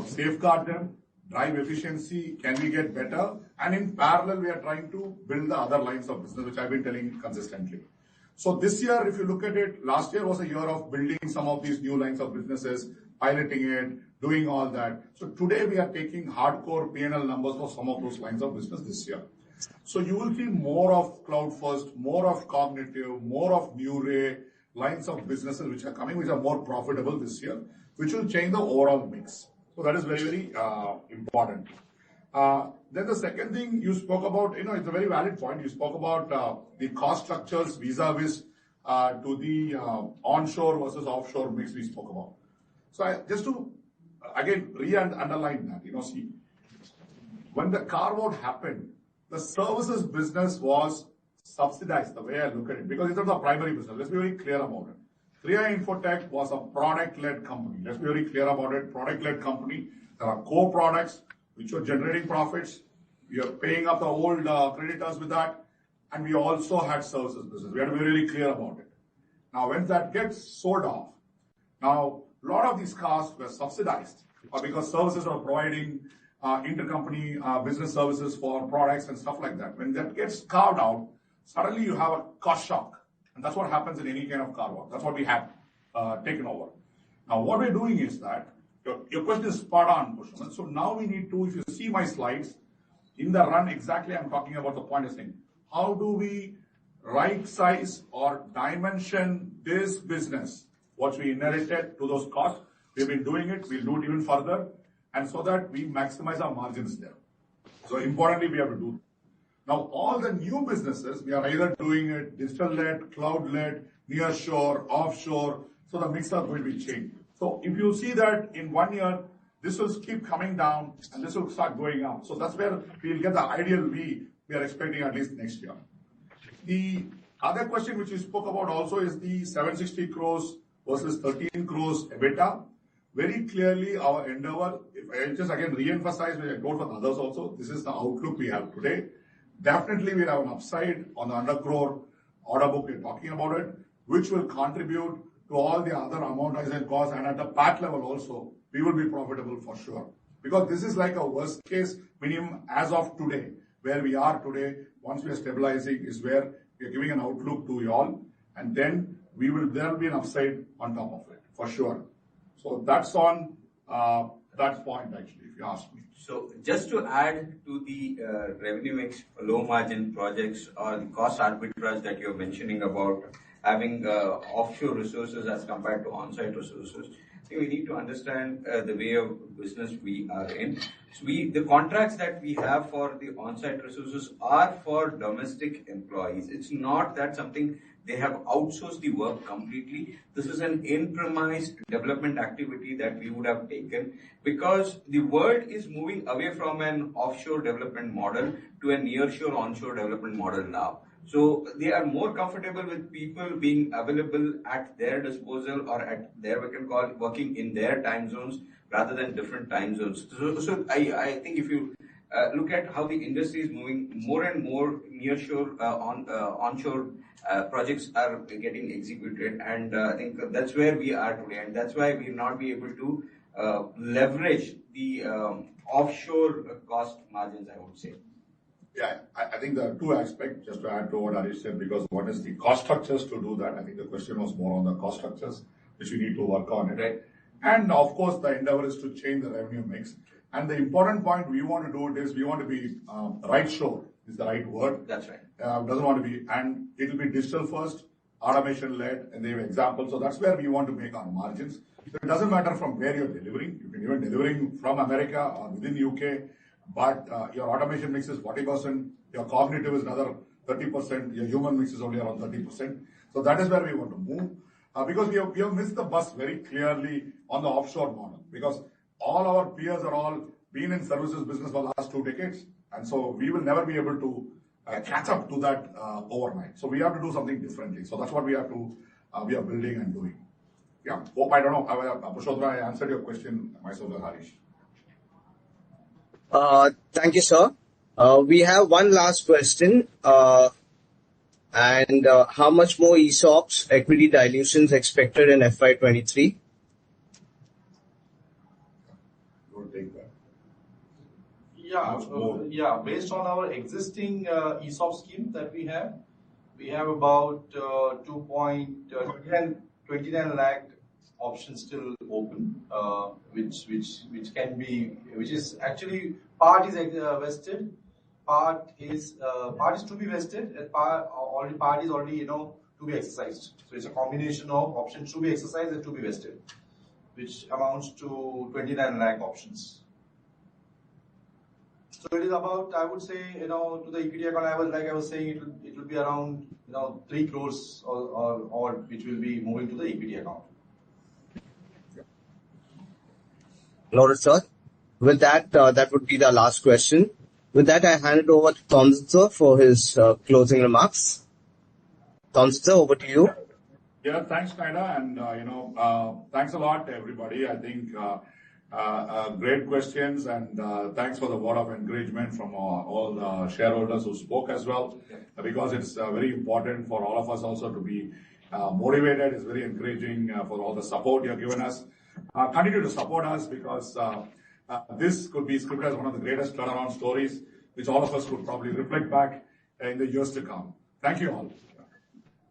safeguard them, drive efficiency, can we get better? And in parallel, we are trying to build the other lines of business, which I've been telling consistently. So this year, if you look at it, last year was a year of building some of these new lines of businesses, piloting it, doing all that. So today we are taking hardcore P&L numbers for some of those lines of business this year. So you will see more of cloud first, more of cognitive, more of new ray lines of businesses which are coming, which are more profitable this year, which will change the overall mix. So that is very, very important. Then the second thing you spoke about, it's a very valid point. You spoke about the cost structures vis-a-vis to the onshore versus offshore mix we spoke about. So just to again underline that, see, when the carve-out happened, the services business was subsidized, the way I look at it, because it's not the primary business. Let's be very clear about it. 3i Infotech was a product-led company. Let's be very clear about it. Product-led company. There are core products which were generating profits. We are paying up the old creditors with that. And we also had services business. We have to be really clear about it. Now, when that gets sold off, now a lot of these costs were subsidized or because services are providing intercompany business services for products and stuff like that. When that gets carved out, suddenly you have a cost shock. And that's what happens in any kind of carve out. That's what we have taken over. Now, what we're doing is that, your question is spot on, Pushpaman. So now we need to, if you see my slides, in the run exactly I'm talking about the point is saying, how do we right size or dimension this business, what we inherited to those costs? We've been doing it, we'll do it even further, and so that we maximize our margins there. So importantly, we have to do. Now, all the new businesses, we are either doing it digital-led, cloud-led, near-shore, offshore, so the mix are going to be changed. So if you see that in 1 year, this will keep coming down and this will start going up. So that's where we'll get the ideal we are expecting at least next year. The other question which you spoke about also is the 760 crores versus 13 crores EBITDA. Very clearly our endeavor, if I just again re-emphasize, which I told for others also, this is the outlook we have today. Definitely we'll have an upside on the 100 crore order book we're talking about it, which will contribute to all the other amortization costs, and at the PAT level also, we will be profitable for sure. Because this is like a worst case minimum as of today, where we are today, once we are stabilizing is where we are giving an outlook to you all, and then there will be an upside on top of it, for sure. So that's on that point actually, if you ask me. So just to add to the revenue mix, low margin projects or the cost arbitrage that you're mentioning about having offshore resources as compared to on-site resources, I think we need to understand the way of business we are in. So the contracts that we have for the on-site resources are for domestic employees. It's not that something they have outsourced the work completely. This is an in-premise development activity that we would have taken because the world is moving away from an offshore development model to a nearshore onshore development model now. So they are more comfortable with people being available at their disposal or at their working in their time zones rather than different time zones. So I think if you look at how the industry is moving, more and more nearshore onshore projects are getting executed, and I think that's where we are today, and that's why we will not be able to leverage the offshore cost margins, I would say. Yeah, I think there are two aspects, just to add to what Harish said, because one is the cost structures to do that. I think the question was more on the cost structures, which we need to work on it. Right. And of course, the endeavor is to change the revenue mix. And the important point we want to do it is we want to be right shore is the right word. That's right. Doesn't want to be, and it will be digital first, automation led, and they have examples. So that's where we want to make our margins. So it doesn't matter from where you're delivering. You can even delivering from America or within UK. But your automation mix is 40%, your cognitive is another 30%, your human mix is only around 30%. So that is where we want to move. Because we have missed the bus very clearly on the offshore model. Because all our peers are all been in services business for the last 2 decades. And so we will never be able to catch up to that overnight. So we have to do something differently. So that's what we have to, we are building and doing. Yeah, hope I don't know, Pushpaman, I answered your question myself or Harish. Thank you, sir. We have one last question. And how much more ESOPs, equity dilutions expected in FY23? Don't take that. Yeah, based on our existing ESOP scheme that we have about 29 lakh options still open, which is actually part is vested, part is to be vested, and part is already to be exercised. So it's a combination of options to be exercised and to be vested, which amounts to 29 lakh options. So it is about, I would say, to the equity account, I was saying, it will be around 3 crores or which will be moving to the equity account. Noted, sir. With that, that would be the last question. With that, I hand it over to Thompson, sir, for his closing remarks. Thompson, sir, over to you. Yeah, thanks, Naida, and thanks a lot, everybody. I think great questions, and thanks for the word of encouragement from all the shareholders who spoke as well, because it's very important for all of us also to be motivated. It's very encouraging for all the support you have given us. continue to support us because this could be scripted as one of the greatest turnaround stories, which all of us could probably reflect back in the years to come. Thank you all.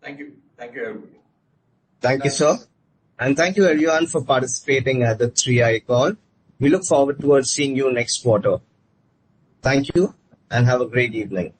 Thank you. Thank you, everybody. Thank you, sir. And thank you everyone for participating at the 3i call. We look forward towards seeing you next quarter. Thank you and have a great evening.